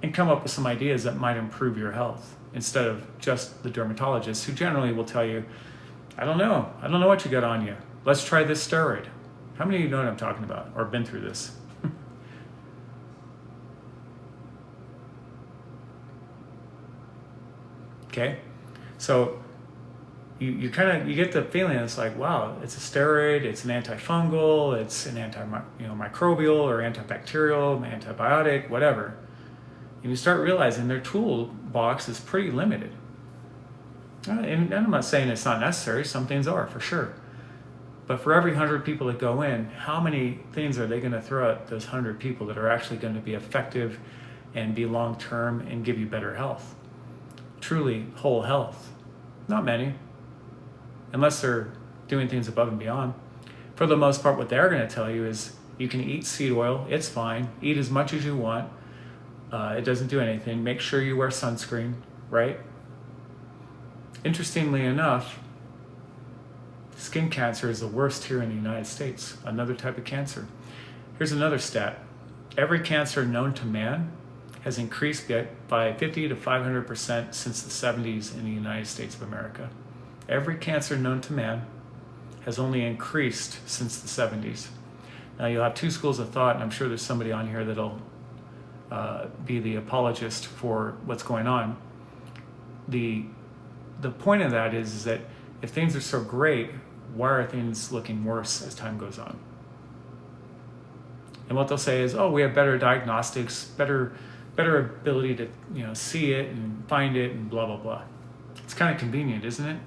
and come up with some ideas that might improve your health instead of just the dermatologist, who generally will tell you, I don't know what you got on you. Let's try this steroid. How many of you know what I'm talking about or been through this? Okay, so you get the feeling it's like, wow, it's a steroid, it's an antifungal, it's an microbial or antibacterial, antibiotic, whatever. And you start realizing their toolbox is pretty limited. And I'm not saying it's not necessary, some things are for sure. But for every 100 people that go in, how many things are they going to throw at those 100 people that are actually going to be effective and be long-term and give you better health? Truly whole health. Not many, unless they're doing things above and beyond. For the most part, what they're going to tell you is you can eat seed oil, it's fine. Eat as much as you want. It doesn't do anything. Make sure you wear sunscreen, right? Interestingly enough, skin cancer is the worst here in the United States, another type of cancer. Here's another stat. Every cancer known to man has increased by 50 to 500% since the 70s in the United States of America. Every cancer known to man has only increased since the 70s. Now you'll have two schools of thought, and I'm sure there's somebody on here that'll be the apologist for what's going on. The point of that is that if things are so great, why are things looking worse as time goes on? And what they'll say is, oh, we have better diagnostics, better ability to see it and find it and blah, blah, blah. It's kind of convenient, isn't it?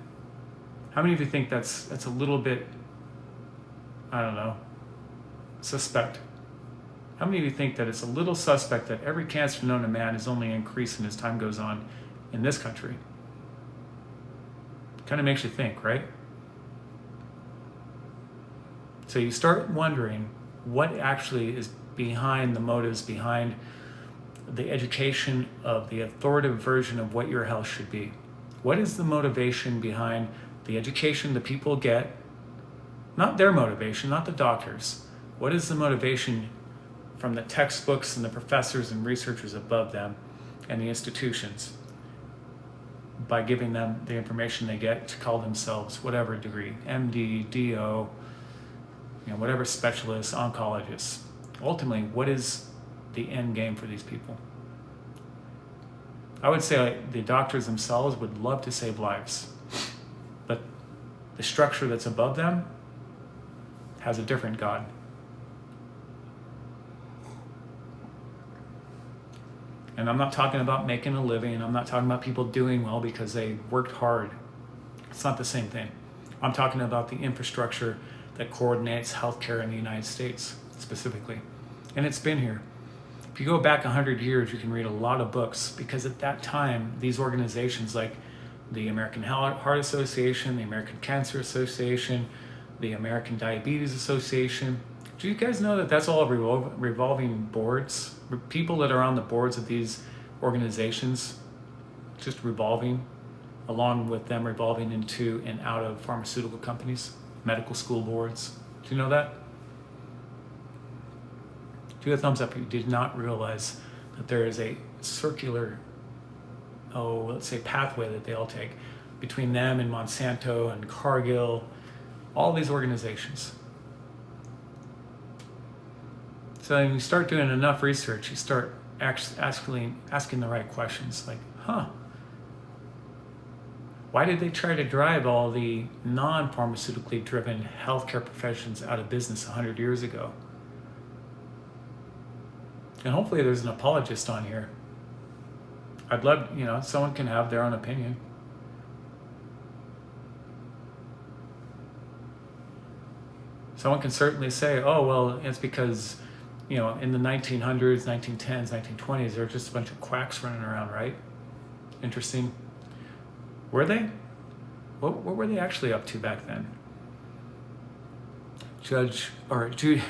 How many of you think that's a little bit, I don't know, suspect? How many of you think that it's a little suspect that every cancer known to man is only increasing as time goes on in this country? Kind of makes you think, right? So you start wondering what actually is behind the motives, behind the education of the authoritative version of what your health should be. What is the motivation behind the education the people get? Not their motivation, not the doctors. What is the motivation from the textbooks and the professors and researchers above them and the institutions by giving them the information they get to call themselves whatever degree, MD, DO, whatever specialists, oncologists? Ultimately, what is the end game for these people? I would say the doctors themselves would love to save lives, but the structure that's above them has a different God. And I'm not talking about making a living. I'm not talking about people doing well because they worked hard. It's not the same thing. I'm talking about the infrastructure that coordinates healthcare in the United States specifically. And it's been here. If you go back 100 years, you can read a lot of books, because at that time, these organizations like the American Heart Association, the American Cancer Association, the American Diabetes Association, do you guys know that that's all revolving boards? People that are on the boards of these organizations just revolving, along with them revolving into and out of pharmaceutical companies, medical school boards. Do you know that? Do a thumbs up if you did not realize that there is a circular, let's say pathway that they all take between them and Monsanto and Cargill, all these organizations. So when you start doing enough research, you start asking the right questions, like, why did they try to drive all the non-pharmaceutically driven healthcare professions out of business 100 years ago? And hopefully there's an apologist on here. I'd love, someone can have their own opinion. Someone can certainly say, oh, well, it's because, in the 1900s, 1910s, 1920s, there were just a bunch of quacks running around, right? Interesting. Were they? What were they actually up to back then? Judy,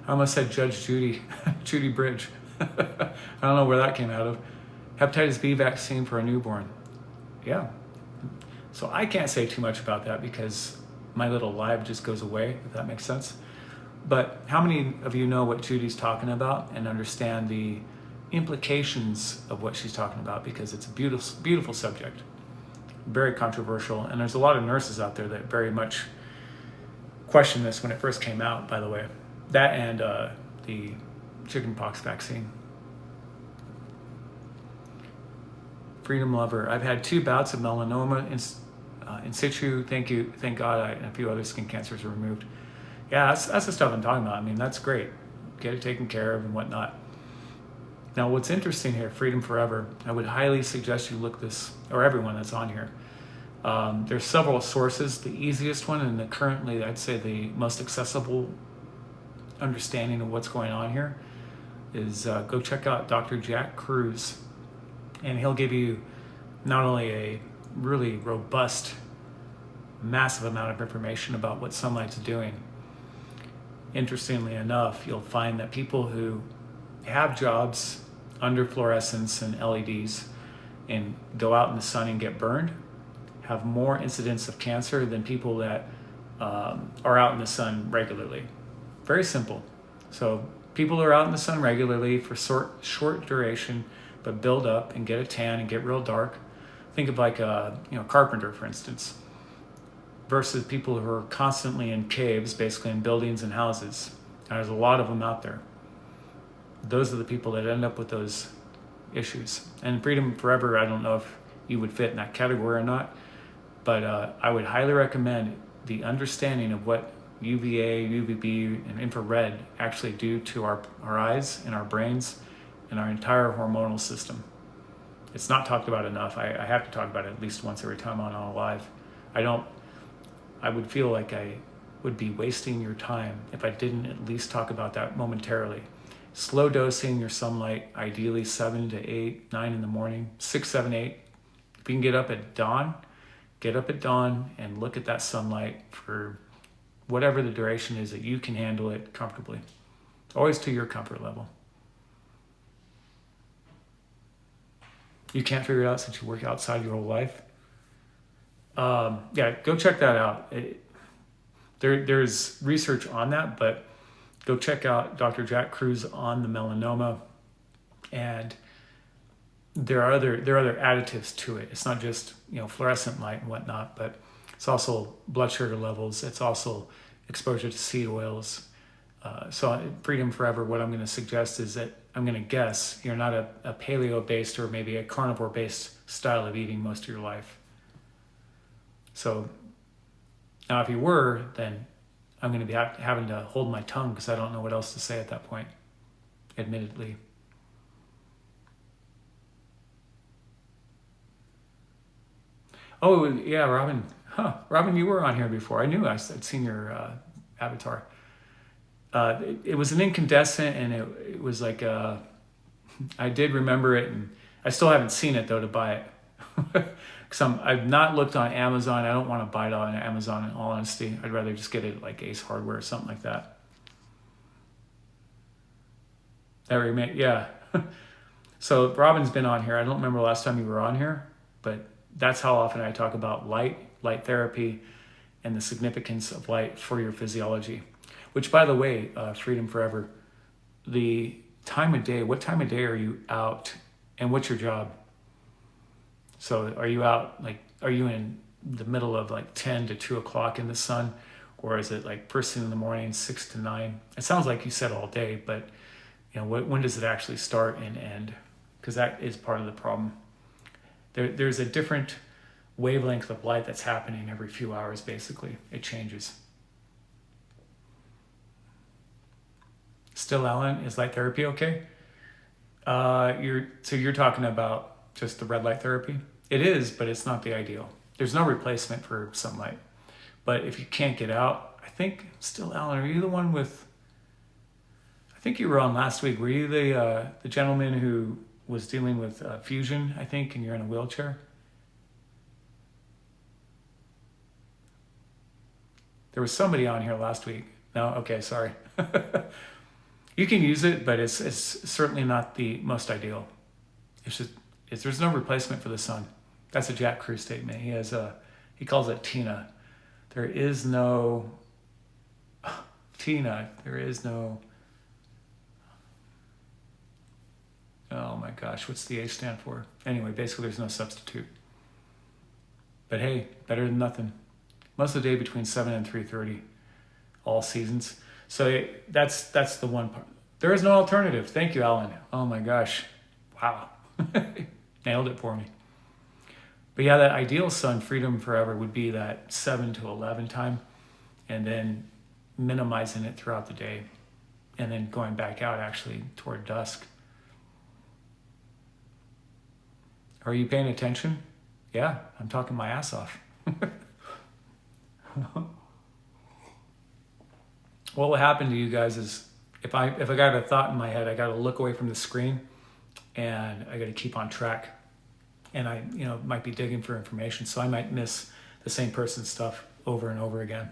I almost said Judge Judy, Judy Bridge. I don't know where that came out of. Hepatitis B vaccine for a newborn. Yeah. So I can't say too much about that because my little live just goes away, if that makes sense. But how many of you know what Judy's talking about and understand the implications of what she's talking about? Because it's a beautiful, beautiful subject, very controversial. And there's a lot of nurses out there that very much questioned this when it first came out, by the way. That and the chickenpox vaccine. Freedom Lover. I've had 2 bouts of melanoma in situ. Thank God, and a few other skin cancers are removed. Yeah, that's the stuff I'm talking about. I mean, that's great. Get it taken care of and whatnot. Now, what's interesting here, Freedom Forever, I would highly suggest you look this, or everyone that's on here, There's several sources. The easiest one, and currently I'd say the most accessible understanding of what's going on here, is go check out Dr. Jack Kruse, and he'll give you not only a really robust, massive amount of information about what sunlight's doing. Interestingly enough, you'll find that people who have jobs under fluorescents and LEDs and go out in the sun and get burned have more incidence of cancer than people that are out in the sun regularly. Very simple. So people who are out in the sun regularly for short duration, but build up and get a tan and get real dark. Think of like a carpenter, for instance, versus people who are constantly in caves, basically in buildings and houses. And there's a lot of them out there. Those are the people that end up with those issues. And Freedom Forever, I don't know if you would fit in that category or not, but I would highly recommend the understanding of what UVA, UVB, and infrared actually do to our eyes and our brains and our entire hormonal system. It's not talked about enough. I have to talk about it at least once every time I'm on live. I would feel like I would be wasting your time if I didn't at least talk about that momentarily. Slow dosing your sunlight, ideally 7 to 8, 9 in the morning, 6, 7, 8. If you can get up at dawn and look at that sunlight for whatever the duration is that you can handle it comfortably. Always to your comfort level. You can't figure it out since you work outside your whole life. Yeah, go check that out. There's research on that, but go check out Dr. Jack Kruse on the melanoma, and there are other additives to it. It's not just fluorescent light and whatnot, but it's also blood sugar levels. It's also exposure to seed oils. So Freedom Forever, what I'm going to suggest is that I'm going to guess you're not a paleo-based or maybe a carnivore-based style of eating most of your life. So now if you were, then I'm going to be having to hold my tongue because I don't know what else to say at that point, admittedly. Oh, yeah, Robin. Robin, you were on here before. I knew I'd seen your avatar. It was an incandescent, and it was like I did remember it, and I still haven't seen it though to buy it. Because I've not looked on Amazon. I don't want to buy it on Amazon, in all honesty. I'd rather just get it like Ace Hardware or something like that. Yeah. So Robin's been on here. I don't remember the last time you were on here, but that's how often I talk about light therapy, and the significance of light for your physiology. Which, by the way, Freedom Forever, the time of day, what time of day are you out, and what's your job? So are you out, are you in the middle of 10 to 2 o'clock in the sun, or is it first thing in the morning, 6 to 9? It sounds like you said all day, but when does it actually start and end? Because that is part of the problem. There's a different wavelength of light that's happening every few hours, basically. It changes. Still, Alan, is light therapy okay? You're talking about just the red light therapy? It is, but it's not the ideal. There's no replacement for sunlight. But if you can't get out, I think, still, Alan, are you the one with, I think you were on last week. Were you the gentleman who was dealing with fusion, I think, and you're in a wheelchair? There was somebody on here last week. No? Okay, sorry. You can use it, but it's certainly not the most ideal. There's no replacement for the sun. That's a Jack Kruse statement. He calls it Tina. There is no Tina. There is no. Oh my gosh, what's the A stand for? Anyway, basically there's no substitute. But hey, better than nothing. Most of the day between 7 and 3:30, all seasons. So that's the one part. There is no alternative. Thank you, Alan. Oh my gosh. Wow. Nailed it for me. But yeah, that ideal sun, Freedom Forever, would be that 7 to 11 time, and then minimizing it throughout the day, and then going back out actually toward dusk. Are you paying attention? Yeah, I'm talking my ass off. What will happen to you guys is if I got a thought in my head, I got to look away from the screen and I got to keep on track. And I, might be digging for information, so I might miss the same person's stuff over and over again.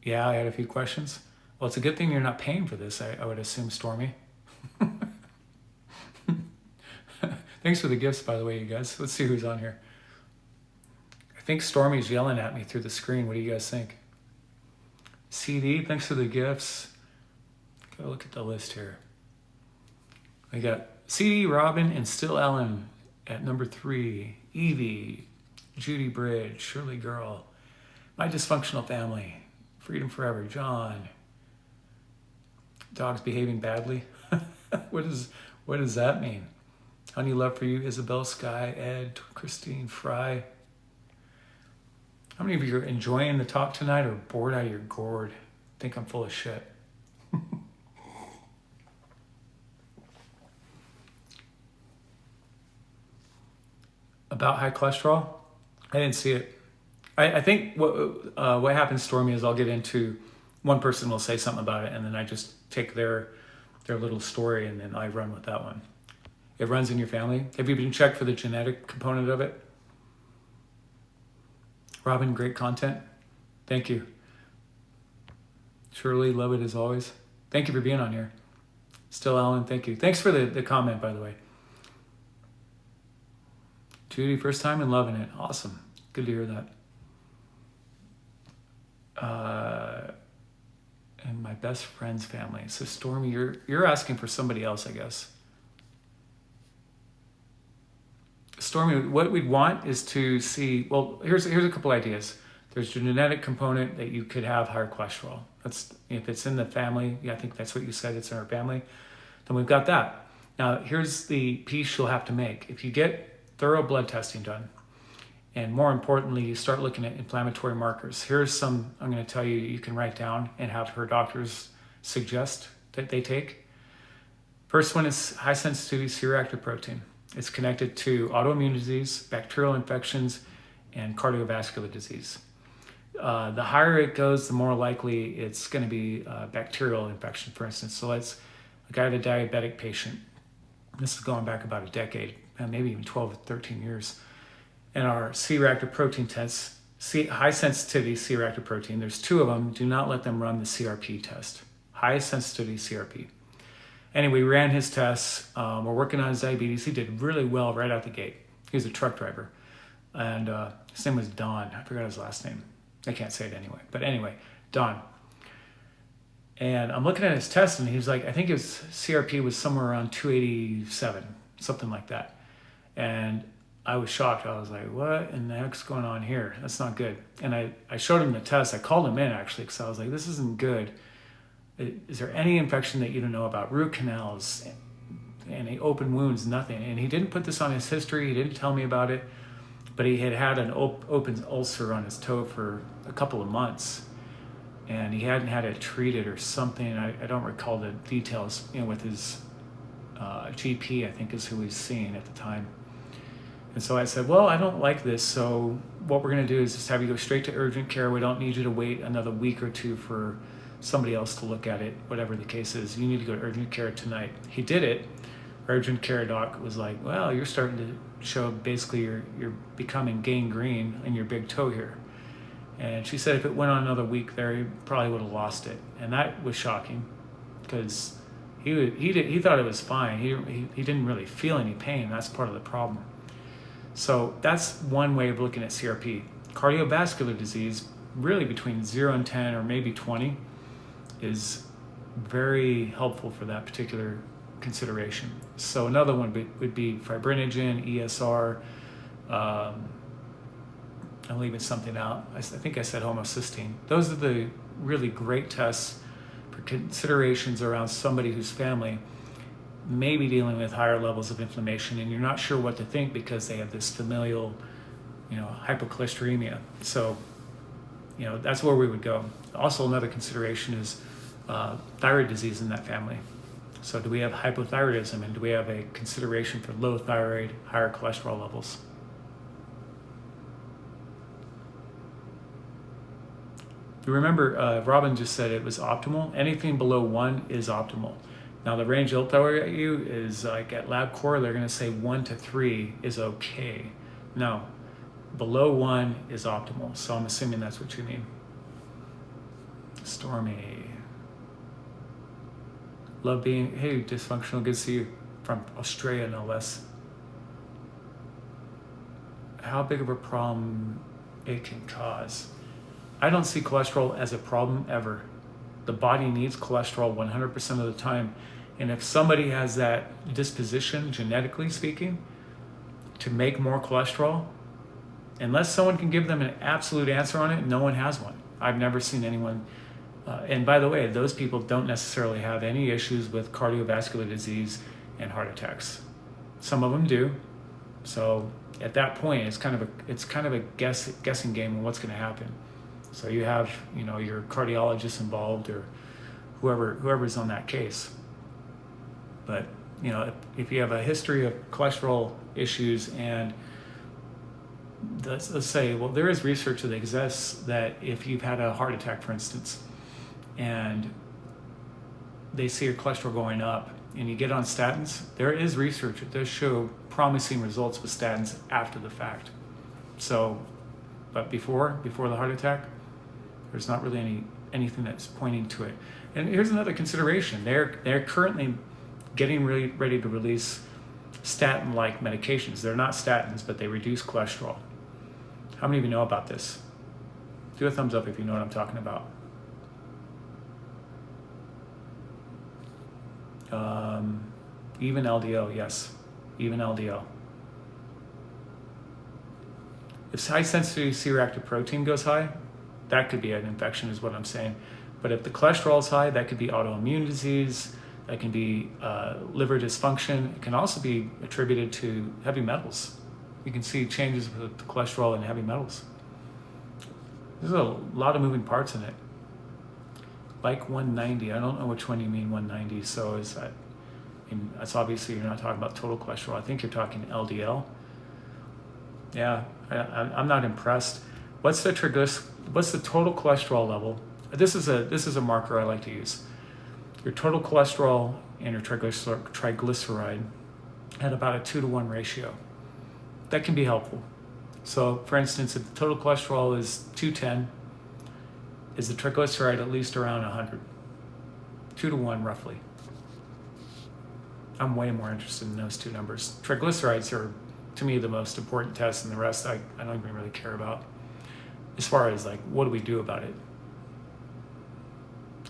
Yeah, I had a few questions. Well, it's a good thing you're not paying for this, I would assume, Stormy. Thanks for the gifts, by the way, you guys. Let's see who's on here. I think Stormy's yelling at me through the screen. What do you guys think? CD, thanks for the gifts. Go look at the list here. We got CD, Robin, and Still Ellen at number 3. Evie, Judy Bridge, Shirley Girl, My Dysfunctional Family, Freedom Forever, John. Dogs behaving badly. What does that mean? Honey Love for You, Isabel, Sky, Ed, Christine, Fry. How many of you are enjoying the talk tonight or bored out of your gourd? Think I'm full of shit. About high cholesterol? I didn't see it. I think what happens, Stormy, is I'll get into, one person will say something about it and then I just take their little story and then I run with that one. It runs in your family. Have you been checked for the genetic component of it? Robin, great content. Thank you. Shirley, love it as always. Thank you for being on here. Still Alan, thank you. Thanks for the comment, by the way. Judy, first time and loving it. Awesome. Good to hear that. And my best friend's family. So Stormy, you're asking for somebody else, I guess. Stormy, what we'd want is to see, well, here's a couple ideas. There's a genetic component that you could have higher cholesterol. That's, if it's in the family, I think that's what you said, it's in our family, then we've got that. Now, here's the piece you'll have to make. If you get thorough blood testing done, and more importantly, you start looking at inflammatory markers. Here's some I'm going to tell you can write down and have her doctors suggest that they take. First one is high sensitivity C-reactive protein. It's connected to autoimmune disease, bacterial infections, and cardiovascular disease. The higher it goes, the more likely it's going to be bacterial infection, for instance. So let's, I had a diabetic patient. This is going back about a decade, maybe even 12 or 13 years. And our C-reactive protein tests, high sensitivity C-reactive protein, there's 2 of them. Do not let them run the CRP test. High sensitivity CRP. Anyway, we ran his tests. We're working on his diabetes. He did really well right out the gate. He was a truck driver. And his name was Don. I forgot his last name. I can't say it anyway. But anyway, Don. And I'm looking at his test and he's like, I think his CRP was somewhere around 287, something like that. And I was shocked. I was like, what in the heck's going on here? That's not good. And I showed him the test. I called him in actually because I was like, this isn't good. Is there any infection that you don't know about? Root canals, any open wounds, nothing. And he didn't put this on his history. He didn't tell me about it. But he had an open ulcer on his toe for a couple of months. And he hadn't had it treated or something. I don't recall the details, with his GP, I think is who he's seeing at the time. And so I said, well, I don't like this. So what we're going to do is just have you go straight to urgent care. We don't need you to wait another week or 2 for somebody else to look at it, whatever the case is. You need to go to urgent care tonight. He did it. Urgent care doc was like, well, you're starting to show basically you're becoming gangrene in your big toe here. And she said if it went on another week there, he probably would have lost it. And that was shocking because he thought it was fine. He didn't really feel any pain. That's part of the problem. So that's one way of looking at CRP. Cardiovascular disease, really between 0 and 10 or maybe 20, is very helpful for that particular consideration. So another one would be fibrinogen, ESR. I'm leaving something out. I think I said homocysteine. Those are the really great tests for considerations around somebody whose family may be dealing with higher levels of inflammation and you're not sure what to think because they have this familial, hypocholesterolemia. So, that's where we would go. Also, another consideration is thyroid disease in that family. So do we have hypothyroidism and do we have a consideration for low thyroid, higher cholesterol levels? You remember, Robin just said it was optimal. Anything below 1 is optimal. Now the range they'll throw at you is like at LabCorp, they're going to say 1 to 3 is okay. No, below 1 is optimal. So I'm assuming that's what you mean. Stormy. Love being, hey, dysfunctional, good to see you. From Australia, no less. How big of a problem it can cause? I don't see cholesterol as a problem ever. The body needs cholesterol 100% of the time. And if somebody has that disposition, genetically speaking, to make more cholesterol, unless someone can give them an absolute answer on it, no one has one. I've never seen anyone. And by the way, those people don't necessarily have any issues with cardiovascular disease and heart attacks. Some of them do. So at that point, it's kind of a guessing game on what's going to happen. So you have, your cardiologist involved or whoever's on that case. But, if you have a history of cholesterol issues and let's say, well, there is research that exists that if you've had a heart attack, for instance, and they see your cholesterol going up and you get on statins, there is research that does show promising results with statins after the fact. So, but before the heart attack, there's not really anything that's pointing to it. And here's another consideration. They're currently getting really ready to release statin-like medications. They're not statins, but they reduce cholesterol. How many of you know about this? Do a thumbs up if you know what I'm talking about. Even LDL, yes, even LDL. If high sensitivity C-reactive protein goes high, that could be an infection is what I'm saying. But if the cholesterol is high, that could be autoimmune disease, that can be liver dysfunction. It can also be attributed to heavy metals. You can see changes with the cholesterol and heavy metals. There's a lot of moving parts in it. Like 190, I don't know which one you mean 190, so is that, and that's obviously you're not talking about total cholesterol. I think you're talking LDL. Yeah, I'm not impressed. What's the total cholesterol level? This is a marker I like to use. Your total cholesterol and your triglyceride at about a 2-to-1 ratio. That can be helpful. So, for instance, if the total cholesterol is 210, is the triglyceride at least around 100? 2-to-1 roughly. I'm way more interested in those two numbers. Triglycerides are, to me, the most important test, and the rest I don't even really care about. As far as like, what do we do about it?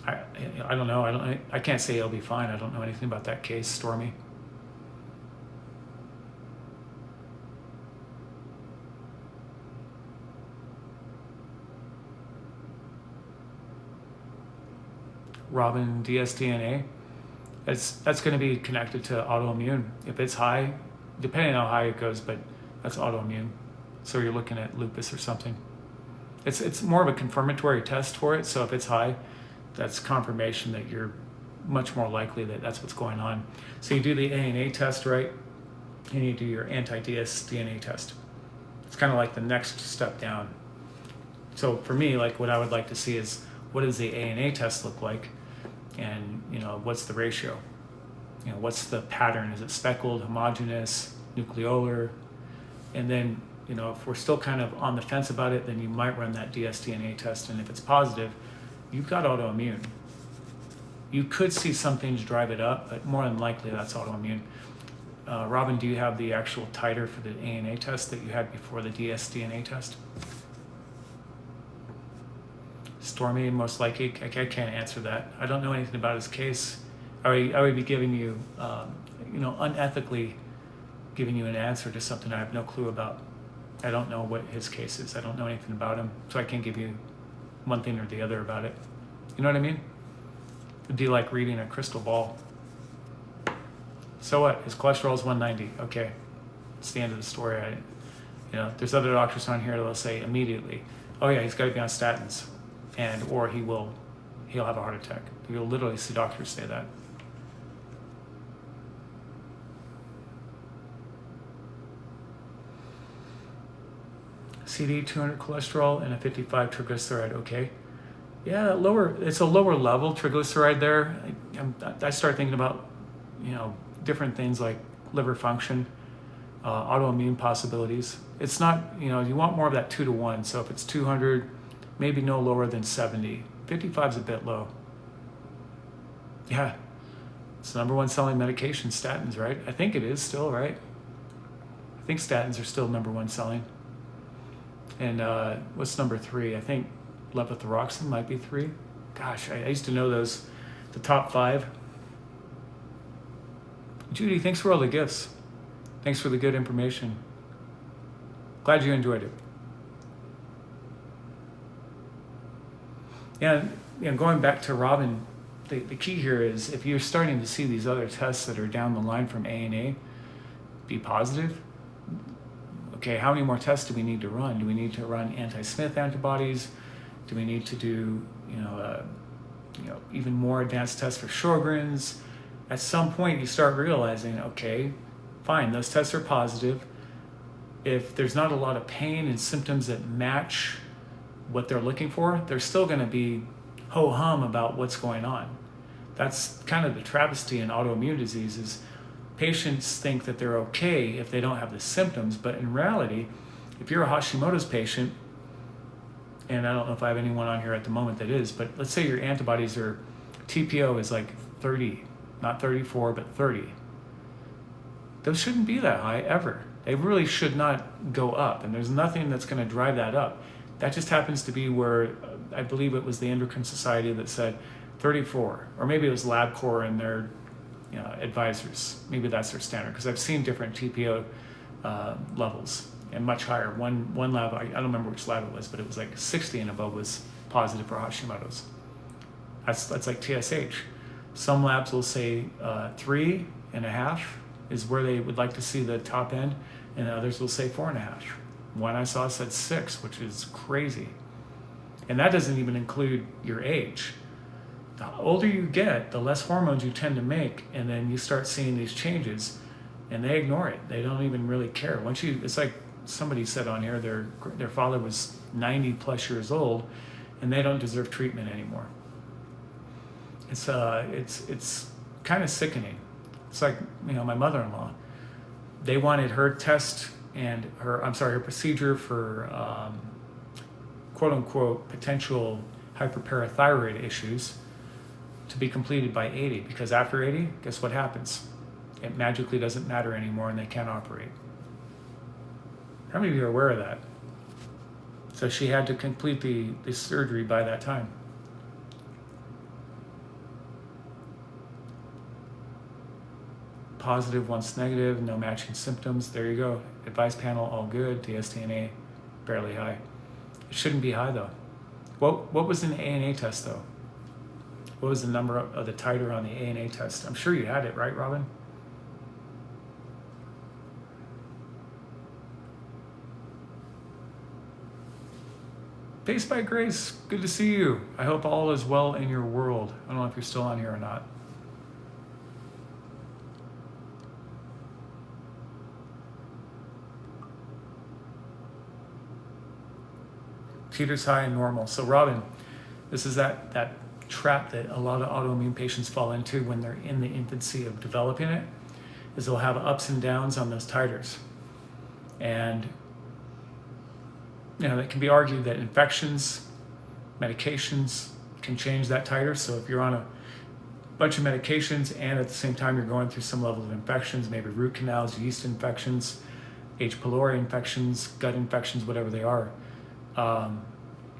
I don't know. I can't say it'll be fine. I don't know anything about that case, Stormy. Robin, dsDNA, that's going to be connected to autoimmune. If it's high, depending on how high it goes, but that's autoimmune. So you're looking at lupus or something. It's more of a confirmatory test for it. So if it's high, that's confirmation that you're much more likely that that's what's going on. So you do the ANA test, right? And you do your anti-dsDNA test. It's kind of like the next step down. So for me, like what I would like to see is what does the ANA test look like? And what's the ratio? What's the pattern? Is it speckled, homogeneous, nucleolar? And then, if we're still kind of on the fence about it, then you might run that dsDNA test. And if it's positive, you've got autoimmune. You could see some things drive it up, but more than likely that's autoimmune. Robin, do you have the actual titer for the ANA test that you had before the dsDNA test? Stormy, most likely, I can't answer that. I don't know anything about his case. I would be giving you, unethically giving you an answer to something I have no clue about. I don't know what his case is. I don't know anything about him, so I can't give you one thing or the other about it. You know what I mean? It'd be like reading a crystal ball. So what? His cholesterol is 190. Okay, it's the end of the story. There's other doctors on here that'll say immediately, oh yeah, he's got to be on statins, or he'll have a heart attack. You'll literally see doctors say that. CD 200 cholesterol and a 55 triglyceride. Okay, Yeah, it's a lower level triglyceride there. I start thinking about, different things like liver function, autoimmune possibilities. It's not, you want more of that 2 to 1. So if it's 200, maybe no lower than 70. 55 is a bit low. Yeah, it's the number one selling medication, statins, right? I think it is still, right? I think statins are still number one selling. And what's number 3? I think levothyroxine might be 3. Gosh, I used to know those, the top 5. Judy, thanks for all the gifts. Thanks for the good information. Glad you enjoyed it. And going back to Robin, the key here is if you're starting to see these other tests that are down the line from ANA be positive, okay, how many more tests do we need to run? Do we need to run anti-Smith antibodies? Do we need to do, even more advanced tests for Sjogren's? At some point, you start realizing, okay, fine, those tests are positive. If there's not a lot of pain and symptoms that match what they're looking for, they're still going to be ho-hum about what's going on. That's kind of the travesty in autoimmune diseases. Patients think that they're okay if they don't have the symptoms, but in reality, if you're a Hashimoto's patient, and I don't know if I have anyone on here at the moment that is, but let's say your antibodies are, TPO is like 30, not 34, but 30. Those shouldn't be that high ever. They really should not go up, and there's nothing that's going to drive that up. That just happens to be where, I believe it was the Endocrine Society that said 34, or maybe it was LabCorp and their advisors. Maybe that's their standard, because I've seen different TPO levels and much higher. One lab, I don't remember which lab it was, but it was like 60 and above was positive for Hashimoto's. That's like TSH. Some labs will say 3.5 is where they would like to see the top end, and others will say 4.5. One I saw said 6, which is crazy. And that doesn't even include your age. The older you get, the less hormones you tend to make, and then you start seeing these changes, and they ignore it. They don't even really care. It's like somebody said on here, their father was 90 plus years old, and they don't deserve treatment anymore. It's kind of sickening. It's like, my mother-in-law. They wanted her test and her procedure for quote unquote potential hyperparathyroid issues to be completed by 80, because after 80, guess what happens? It magically doesn't matter anymore and they can't operate. How many of you are aware of that? So she had to complete the surgery by that time. Positive, once negative, no matching symptoms. There you go. Advice panel, all good. DSTNA, barely high. It shouldn't be high though. What was an ANA test though? What was the number of the titer on the ANA test? I'm sure you had it, right, Robin? Face by Grace, good to see you. I hope all is well in your world. I don't know if you're still on here or not. Titer's high and normal. So Robin, this is that trap that a lot of autoimmune patients fall into when they're in the infancy of developing it, is they'll have ups and downs on those titers. And it can be argued that infections, medications can change that titer. So if you're on a bunch of medications and at the same time you're going through some level of infections, maybe root canals, yeast infections, H. pylori infections, gut infections, whatever they are,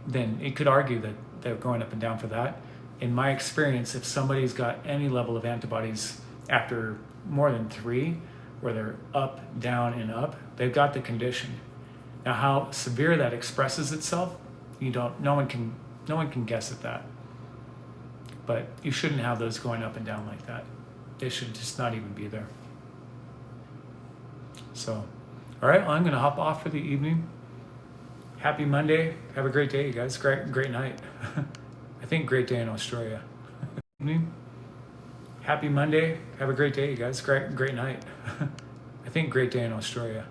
then it could argue that they're going up and down for that. In my experience, if somebody's got any level of antibodies after more than 3, where they're up, down, and up, they've got the condition. Now, how severe that expresses itself, no one can guess at that. But you shouldn't have those going up and down like that. They should just not even be there. So, all right, well, I'm gonna hop off for the evening. Happy Monday. Have a great day, you guys. Great night. I think great day in Australia. Happy Monday. Have a great day, you guys. Great night. I think great day in Australia.